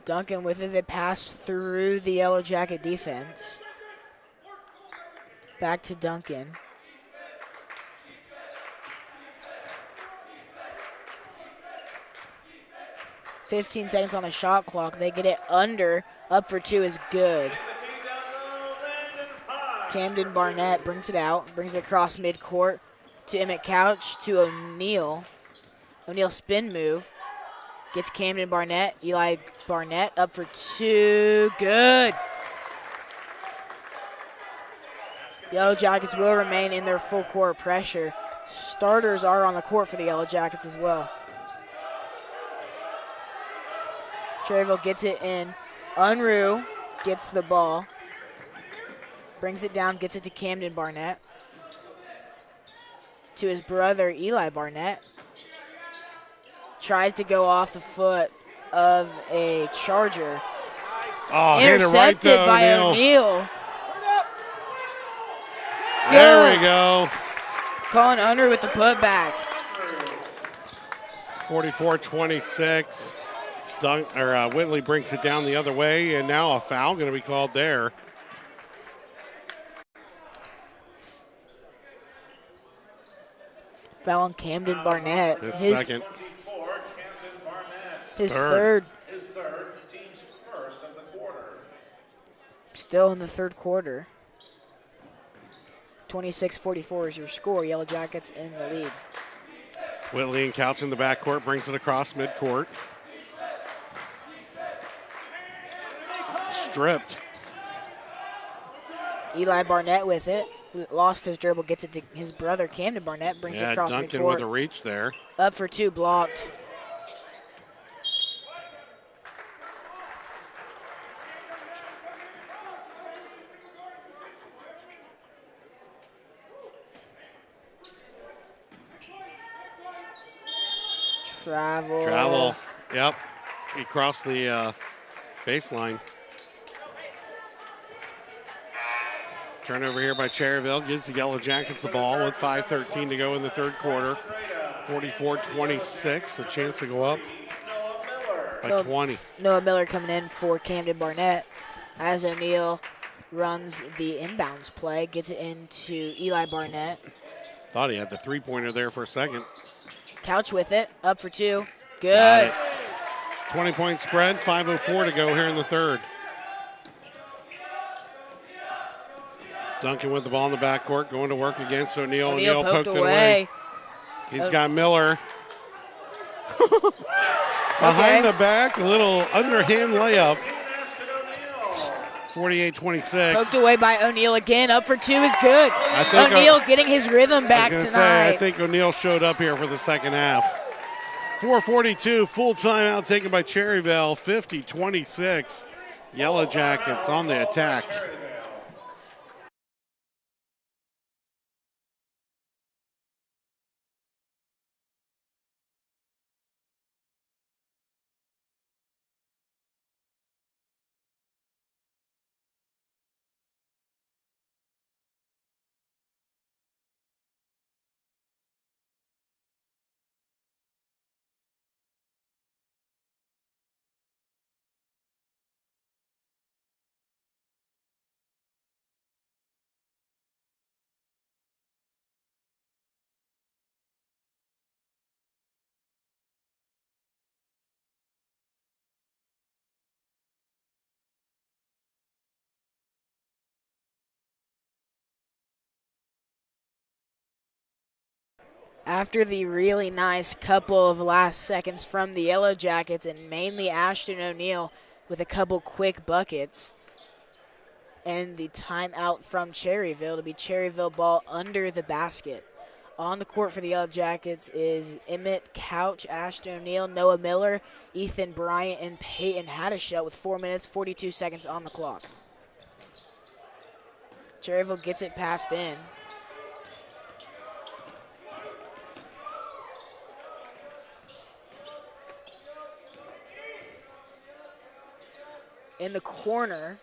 Duncan with it. They pass through the Yellow Jacket defense. Back to Duncan. $15 seconds on the shot clock. They get it under. Up for two is good. Camden Barnett brings it out. Brings it across midcourt to Emmett Couch to O'Neal. O'Neal spin move. Gets Camden Barnett. Eli Barnett up for two. Good. Yellow Jackets will remain in their full court pressure. Starters are on the court for the Yellow Jackets as well. Cherryvale gets it in. Unruh gets the ball. Brings it down, gets it to Camden Barnett. To his brother, Eli Barnett. Tries to go off the foot of a Charger. Oh, intercepted right by O'Neal. There we go. Colin Unruh with the putback. 44-26. Whitley brings it down the other way, and now a foul going to be called there. Foul on Camden Barnett. His second. His third. His third, the team's first of the quarter. Still in the third quarter. 26-44 is your score. Yellow Jackets in the lead. Whitley and Couch in the backcourt, brings it across midcourt. Stripped. Eli Barnett with it. Lost his dribble, gets it to his brother, Camden Barnett. Brings it across Duncan midcourt. with a reach there. Up for two, blocked. Travel. Yep. He crossed the baseline. Turnover here by Cherryvale. Gives the Yellow Jackets the ball with 5:13 to go in the third quarter. 44-26. A chance to go up by 20. Noah Miller coming in for Camden Barnett as O'Neal runs the inbounds play. Gets it into Eli Barnett. Thought he had the three-pointer there for a second. Couch with it. Up for two. Good. 20-point spread. 5:04 to go here in the third. Duncan with the ball in the backcourt, going to work against O'Neal. O'Neal poked it away. He's got Miller. Behind the back, a little underhand layup. 48-26. Poked away by O'Neal again. Up for two is good. O'Neal getting his rhythm back tonight. I think O'Neal showed up here for the second half. 4:42, full timeout taken by Cherryvale. 50-26. Yellow Jackets on the attack. After the really nice couple of last seconds from the Yellow Jackets and mainly Ashton O'Neill with a couple quick buckets, and the timeout from Cherryville to be Cherryville ball under the basket. On the court for the Yellow Jackets is Emmett Couch, Ashton O'Neill, Noah Miller, Ethan Bryant, and Peyton Haddishell with 4 minutes, 42 seconds on the clock. Cherryville gets it passed in. In the corner,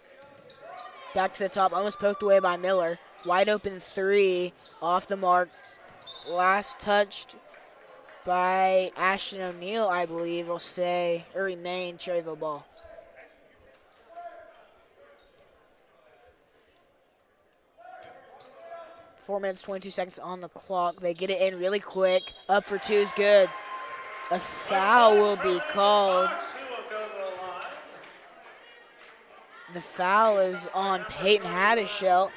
back to the top, almost poked away by Miller. Wide open three, off the mark. Last touched by Ashton O'Neill, I believe, will stay or remain Cherryville ball. Four minutes, 22 seconds on the clock. They get it in really quick. Up for two is good. A foul will be called. The foul is on Peyton Haddishell.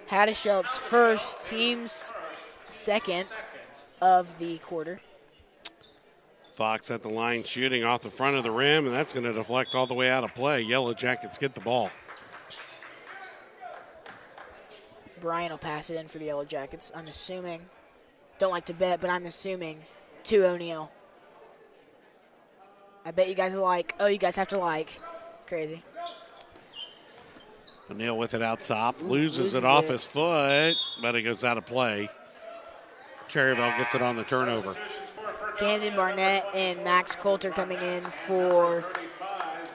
Haddishell's first, team's second of the quarter. Fox at the line shooting off the front of the rim, and that's going to deflect all the way out of play. Yellow Jackets get the ball. Brian will pass it in for the Yellow Jackets, I'm assuming. Don't like to bet, but I'm assuming to O'Neill. I bet you guys are like, oh, you guys have to like. Crazy. O'Neill with it out top, loses it off his foot, but it goes out of play. Cherryvale gets it on the turnover. Camden Barnett and Max Coulter coming in for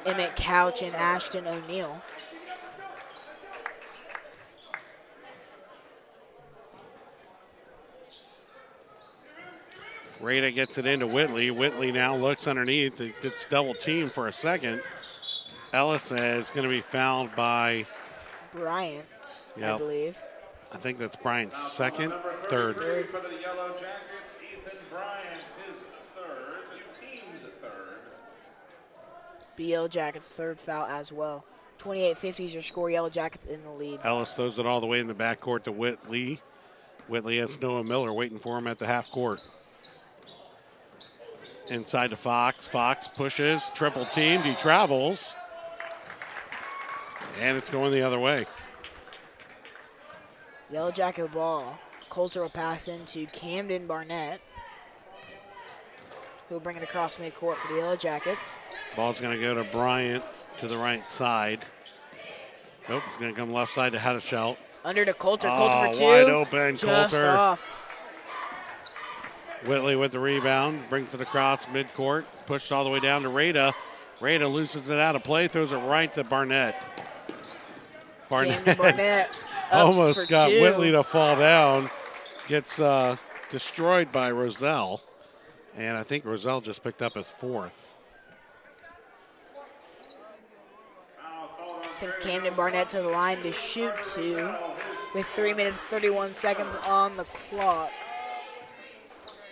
Emmett Couch and Ashton O'Neill. Rada gets it into Whitley. Whitley now looks underneath. It gets double teamed for a second. Ellis is going to be fouled by Bryant, yep. I believe. I think that's Bryant's second, third. For the Yellow Jackets, Ethan Bryant, his third, team's third. Be Yellow Jackets' third foul as well. 28-50 is your score. Yellow Jackets in the lead. Ellis throws it all the way in the backcourt to Whitley. Whitley has Noah Miller waiting for him at the half court. Inside to Fox. Fox pushes, triple teamed. He travels. And it's going the other way. Yellow Jacket ball. Coulter will pass into Camden Barnett, who will bring it across midcourt for the Yellow Jackets. Ball's going to go to Bryant to the right side. Nope, it's going to come left side to Haddishell. Under to Coulter. Coulter for two. Wide open, Just Coulter. Off. Whitley with the rebound, brings it across midcourt, pushed all the way down to Rada. Rada loses it out of play, throws it right to Barnett. Barnett almost got two. Whitley to fall down. Gets destroyed by Roselle. And I think Roselle just picked up his fourth. Sent Camden Barnett to the line to shoot two with 3 minutes, 31 seconds on the clock.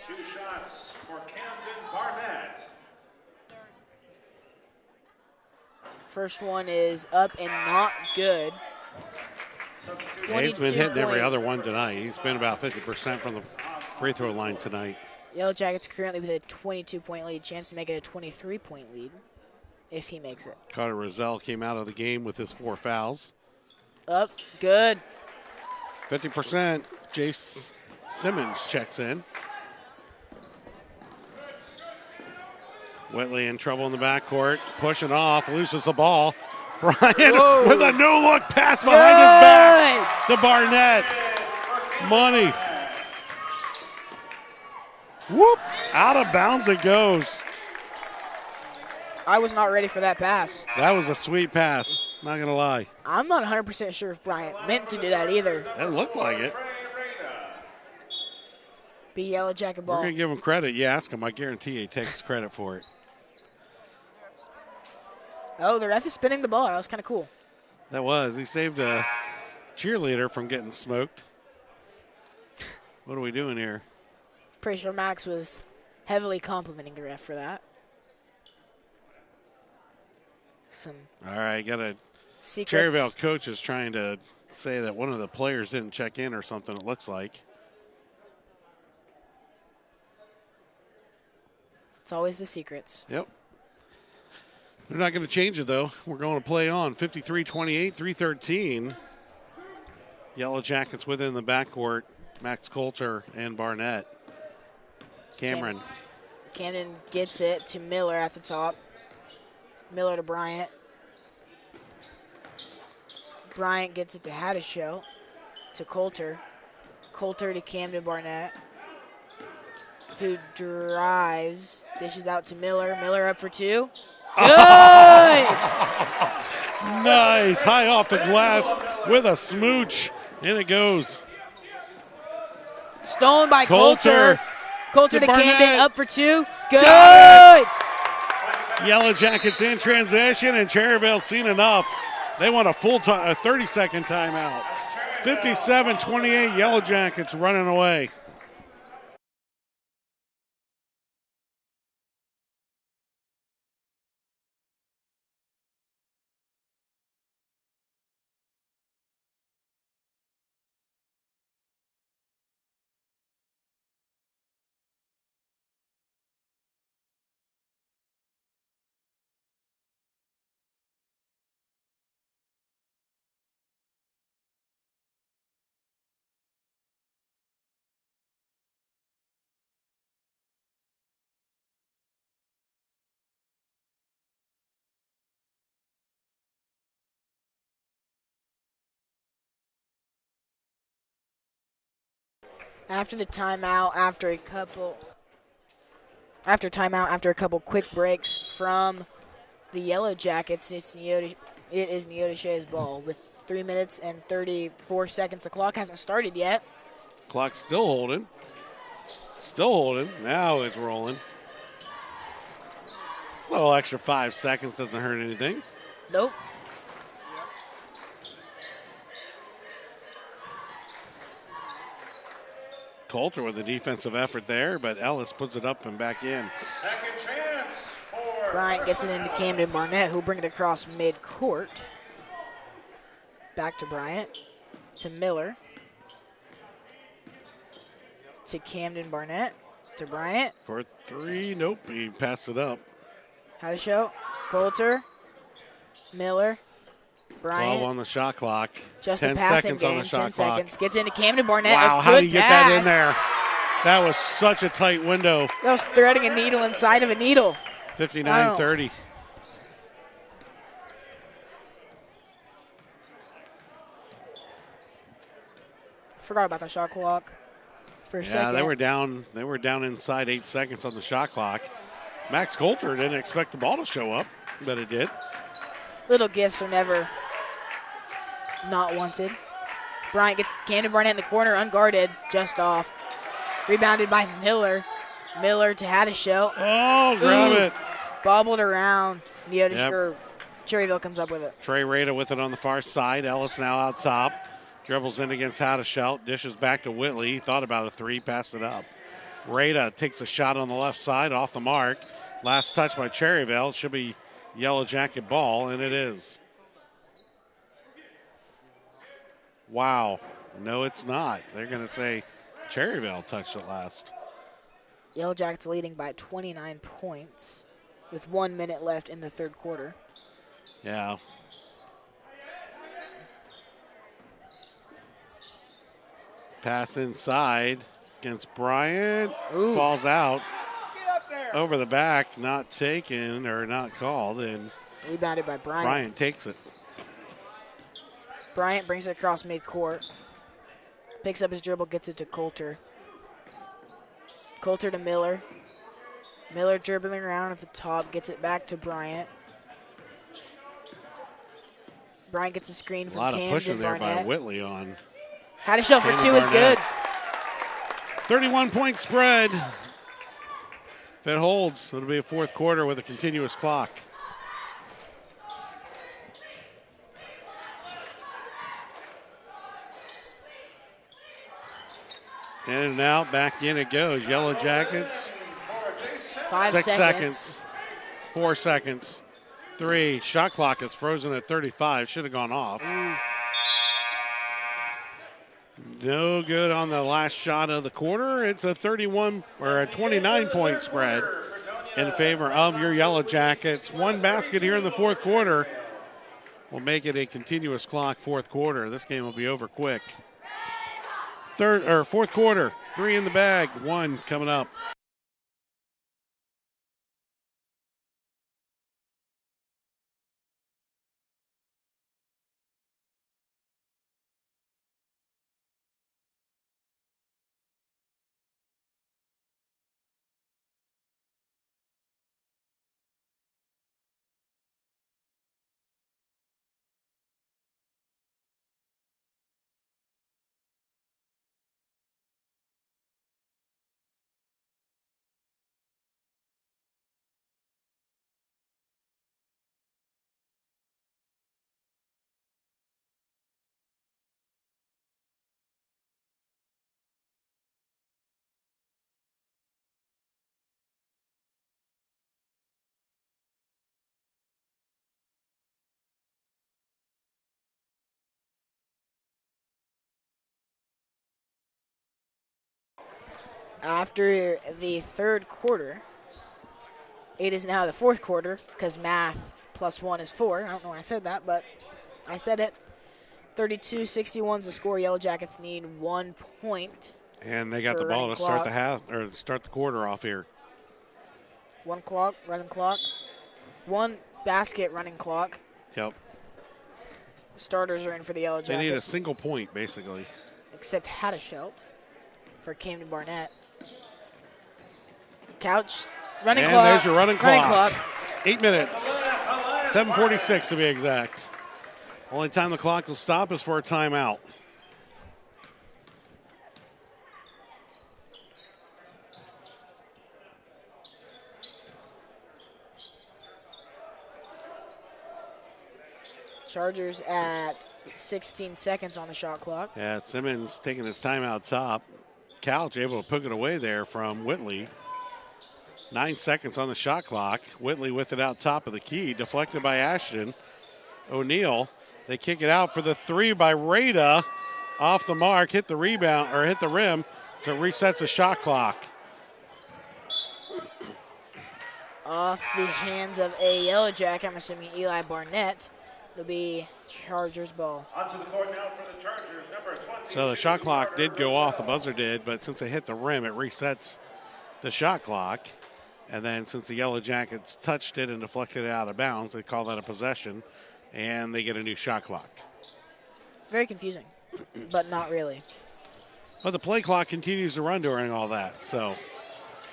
Two shots for Camden Barnett. First one is up and not good. He's been hitting every other one tonight. He's been about 50% from the free throw line tonight. Yellow Jackets currently with a 22-point lead, chance to make it a 23-point lead if he makes it. Carter Roselle came out of the game with his 4 fouls. Up, good. 50%. Jace Simmons checks in. Whitley in trouble in the backcourt, pushing off, loses the ball. Bryant with a no-look pass behind his back to Barnett. Money. Whoop, out of bounds it goes. I was not ready for that pass. That was a sweet pass, not going to lie. I'm not 100% sure if Bryant meant to do that either. It looked like it. Be Yellow Jacket ball. We're going to give him credit. You ask him, I guarantee he takes credit for it. Oh, the ref is spinning the ball. That was kind of cool. That was. He saved a cheerleader from getting smoked. What are we doing here? Pretty sure Max was heavily complimenting the ref for that. All right, got a secret. Cherryvale coach is trying to say that one of the players didn't check in or something, it looks like. It's always the secrets. Yep. They're not going to change it, though. We're going to play on. 53-28, 3:13. Yellow Jackets within the backcourt. Max Coulter and Barnett. Cameron. Camden gets it to Miller at the top. Miller to Bryant. Bryant gets it to Haddishell. To Coulter. Coulter to Camden Barnett, who drives, dishes out to Miller. Miller up for two. Good! Nice. High off the glass with a smooch. In it goes. Stolen by Coulter. Coulter to Barnett. Camden, up for two. Good! Yellow Jackets in transition, and Cherryvale seen enough. They want a full time, a 30-second timeout. 57-28, Yellow Jackets running away. After timeout, after a couple quick breaks from the Yellow Jackets, it is Neotishe's ball with 3 minutes and 34 seconds. The clock hasn't started yet. Clock's still holding. Still holding. Now it's rolling. A little extra 5 seconds doesn't hurt anything. Nope. Coulter with a defensive effort there, but Ellis puts it up and back in. Second chance for Bryant gets it into Camden Barnett, who'll bring it across midcourt. Back to Bryant, to Miller, to Camden Barnett, to Bryant. For three, nope, he passed it up. Haddishell, Coulter, Miller, Bryant. 12 on the shot clock. Just 10 a passing seconds on game, the shot 10 clock. seconds. Gets into Camden Barnett. Wow, a how good do you get that in pass. there? That was such a tight window. That was threading a needle inside of a needle. 59-30. Forgot about that shot clock for a second. Yeah, they were down inside 8 seconds on the shot clock. Max Coulter didn't expect the ball to show up, but it did. Little gifts are never not wanted. Bryant gets Camden Barnett in the corner, unguarded, just off. Rebounded by Miller. Miller to Haddishell. Oh, grab it. Bobbled around. Cherryvale comes up with it. Trey Rada with it on the far side. Ellis now out top. Dribbles in against Haddishell. Dishes back to Whitley. He thought about a three, passed it up. Rada takes a shot on the left side, off the mark. Last touch by Cherryvale. It should be Yellow Jacket ball, and it is. Wow. No, it's not. They're going to say Cherryvale touched it last. Yellow Jackets leading by 29 points with 1 minute left in the third quarter. Yeah. Pass inside against Bryant. Ooh. Falls out. Over the back, not taken or not called, and Rebounded by Bryant. Bryant takes it. Bryant brings it across midcourt. Picks up his dribble, gets it to Coulter. Coulter to Miller. Miller dribbling around at the top, gets it back to Bryant. Bryant gets a screen A from lot Camden of pushing there Barnett. by Whitley on. Haddishell for Camden two is Barnett. good. 31-point spread. If it holds, it'll be a fourth quarter with a continuous clock. In and out, back in it goes. Yellow Jackets. 5 6 seconds. seconds. 4 seconds. 3. Shot clock is frozen at 35. Should have gone off. No good on the last shot of the quarter. It's a 31 or a 29-point spread. in favor of your Yellow Jackets. One basket here in the fourth quarter will make it a continuous clock fourth quarter. This game will be over quick. Fourth quarter, 3 in the bag, 1 coming up. After the third quarter, it is now the fourth quarter because math plus 1 is 4. I don't know why I said that, but I said it. 32-61 is the score. Yellow Jackets need 1 point. And they got the ball to start the half or start the quarter off here. 1 clock, running clock. 1 basket, running clock. Yep. Starters are in for the Yellow Jackets. They need a single point, basically. Except Haddishelt for Camden Barnett. Couch, running clock. And there's your running clock. 8 minutes. 7:46 to be exact. Only time the clock will stop is for a timeout. Chargers at 16 seconds on the shot clock. Yeah, Simmons taking his timeout top. Couch able to poke it away there from Whitley. 9 seconds on the shot clock. Whitley with it out top of the key. Deflected by Ashton. O'Neal. They kick it out for the 3 by Rada. Off the mark. Hit the rebound or hit the rim. So it resets the shot clock. Off the hands of a Yellow Jacket, I'm assuming Eli Barnett. It'll be Chargers ball. Onto the court now for the Chargers, number 20. So the shot clock did go off. The buzzer did. But since it hit the rim, it resets the shot clock. And then since the Yellow Jackets touched it and deflected it out of bounds, they call that a possession, and they get a new shot clock. Very confusing, but not really. But the play clock continues to run during all that. So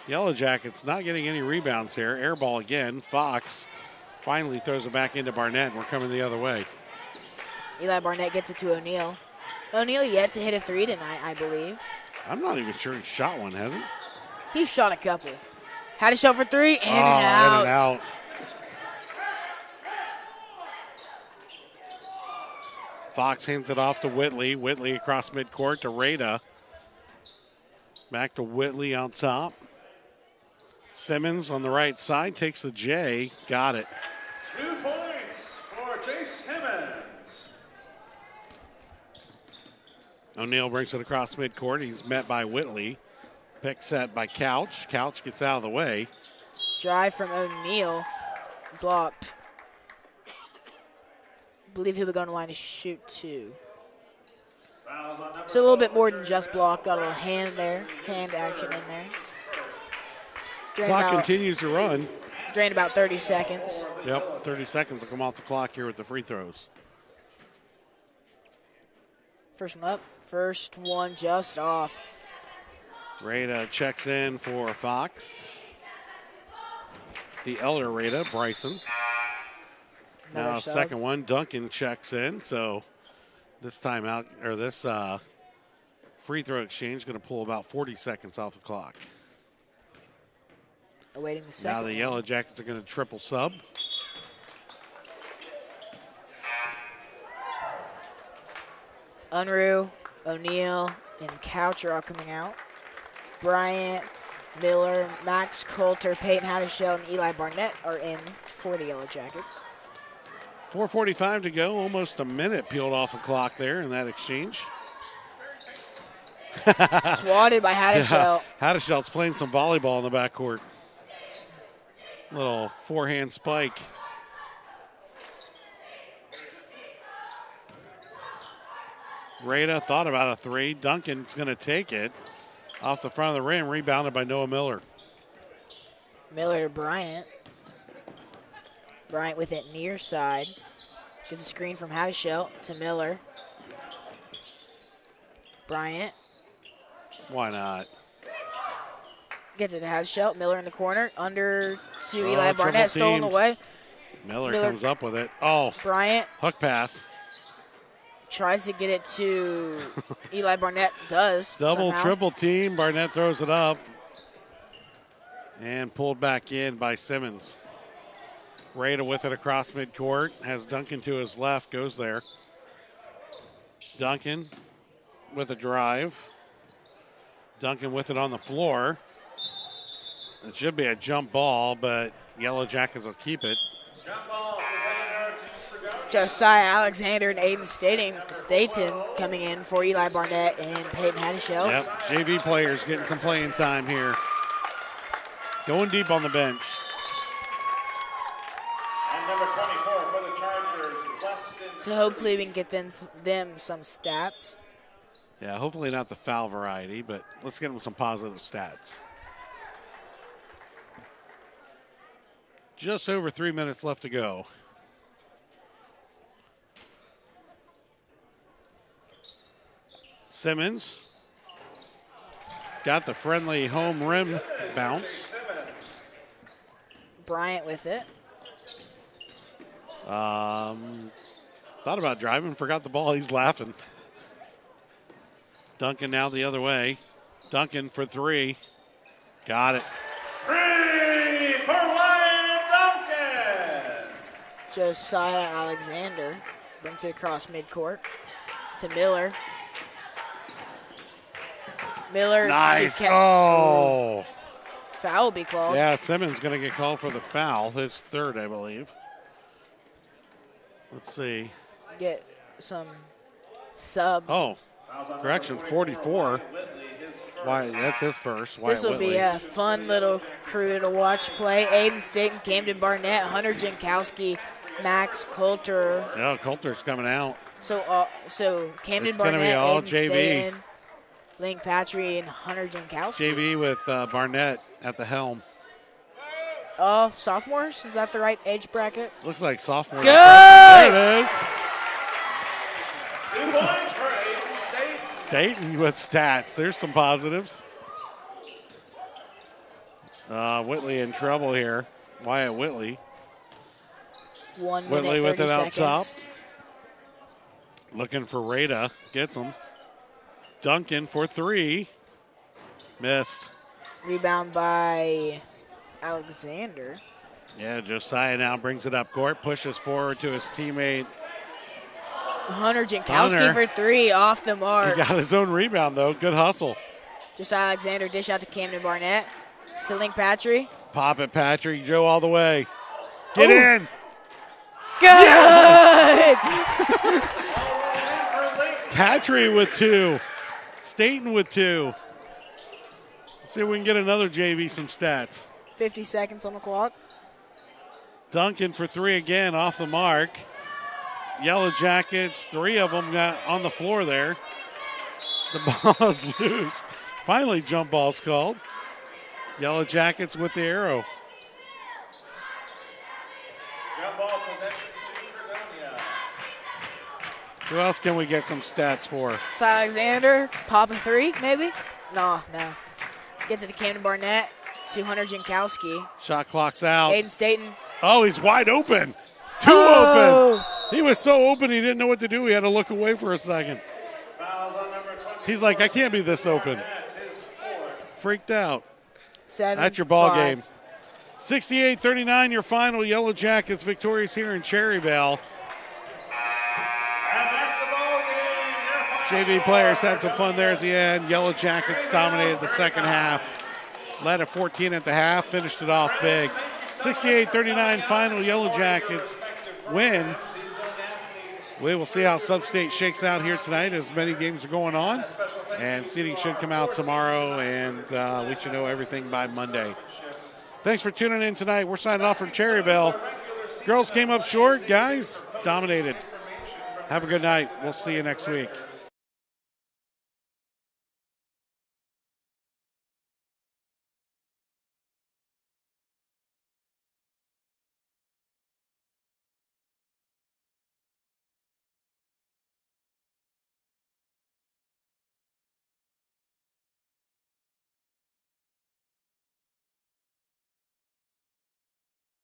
Yellow Jackets not getting any rebounds here. Air ball again. Fox finally throws it back into Barnett, and we're coming the other way. Eli Barnett gets it to O'Neal. O'Neal yet to hit a 3 tonight, I believe. I'm not even sure he shot one, has he? He shot a couple. Had a shot for 3, in and In out. and out. Fox hands it off to Whitley. Whitley across midcourt to Rada. Back to Whitley on top. Simmons on the right side takes the J. Got it. 2 points for Jay Simmons. O'Neal brings it across midcourt. He's met by Whitley. Pick set by Couch. Couch gets out of the way. Drive from O'Neal. Blocked. I believe he'll be going to line to shoot 2. So a little bit more than just blocked. Got a little hand there. Hand action in there. Clock continues to run. Drained about 30 seconds. Yep, 30 seconds to come off the clock here with the free throws. First one up. First one just off. Rada checks in for Fox. The elder Rada, Bryson. Now second one, Duncan checks in. So this timeout, or this free throw exchange is going to pull about 40 seconds off the clock. Awaiting the second. Now the Yellow Jackets are going to triple sub. Unruh, O'Neal, and Couch are all coming out. Bryant, Miller, Max Coulter, Peyton Haddishell, and Eli Barnett are in for the Yellow Jackets. 4:45 to go. Almost a minute peeled off the clock there in that exchange. Swatted by Haddishell. Haddishell's playing some volleyball in the backcourt. Little forehand spike. Rada thought about a three. Duncan's going to take it off the front of the rim, rebounded by Noah Miller. Miller to Bryant. Bryant with it near side. Gets a screen from Hadishel to Miller. Bryant. Why not? Gets it to Hadishel. Miller in the corner. Under to Eli Barnett. Stolen teamed. away. Miller comes up with it. Oh, Bryant hook pass. tries to get it to Eli Barnett. Does. Double, somehow. triple team. Barnett throws it up. And pulled back in by Simmons. Rada with it across midcourt. Has Duncan to his left. Goes there. Duncan with a drive. Duncan with it on the floor. It should be a jump ball, but Yellow Jackets will keep it. Jump ball, possession arrow to Fredonia. Josiah Alexander and Aiden Staten coming in for Eli Barnett and Peyton Hadishel. Yep, JV players getting some playing time here. Going deep on the bench. And number 24 for the Chargers, Weston. So hopefully we can get them some stats. Yeah, hopefully not the foul variety, but let's get them some positive stats. Just over 3 minutes left to go. Simmons got the friendly home rim bounce. Bryant with it. Thought about driving, forgot the ball. He's laughing. Duncan now the other way. Duncan for three. Got it. Three for Ryan Duncan. Josiah Alexander brings it across midcourt to Miller. Miller. Nice. Oh. Foul will be called. Yeah, Simmons going to get called for the foul. His third, I believe. Let's see. Get some subs. Oh, correction, 44. Why? That's his first. Wyatt This will be Whitley. a fun little crew to watch play. Aiden Staten, Camden Barnett, Hunter Jankowski, Max Coulter. Yeah, Coulter's coming out. So Camden It's gonna be Barnett, all Aiden JV. Staten, Link Patry, and Hunter Jankowski. JV with Barnett at the helm. Oh, sophomores? Is that the right age bracket? Looks like sophomore. Good! There it is. 2 points for Aiden State. Staten with stats. There's some positives. Whitley in trouble here. Wyatt Whitley. 1 minute, Whitley 30 with it out seconds. top. Looking for Rada. Gets him. Duncan for three. Missed. Rebound by Alexander. Yeah, Josiah now brings it up court. Pushes forward to his teammate. Hunter Jankowski Hunter. for three, off the He mark. got his own rebound, though. Good hustle. Josiah Alexander dish out to Camden Barnett. To Link Patry. Pop it, Patrick. Joe all the way. Get Ooh. in. Good! Patry with two. Staten with two. Let's see if we can get another JV some stats. 50 seconds on the clock. Duncan for three again, off the mark. Yellow Jackets, three of them got on the floor there. The ball is loose. Finally, jump ball's called. Yellow Jackets with the arrow. Jump ball possession to Fredonia. Who else can we get some stats for? So Alexander, pop a three, maybe? No. Gets it to Camden Barnett. To Hunter Jankowski. Shot clock's out. Aiden Staten. Oh, he's wide open. Open. Oh! He was so open he didn't know what to do. He had to look away for a second. Fouls on number 24. He's like, I can't be this open. That's his fourth. Freaked out. 7-5. That's your ball game. 68-39, your final. Yellow Jackets victorious here in Cherryvale. And that's the ball game. Your final JV score, players had some fun there at the end. Yellow Jackets dominated the second half. Led at 14 at the half, finished it off big. 68-39 final. Yellow Jackets win. We will see how Sub-State shakes out here tonight as many games are going on. And seeding should come out tomorrow, and we should know everything by Monday. Thanks for tuning in tonight. We're signing off from Cherryvale. Girls came up short. Guys dominated. Have a good night. We'll see you next week.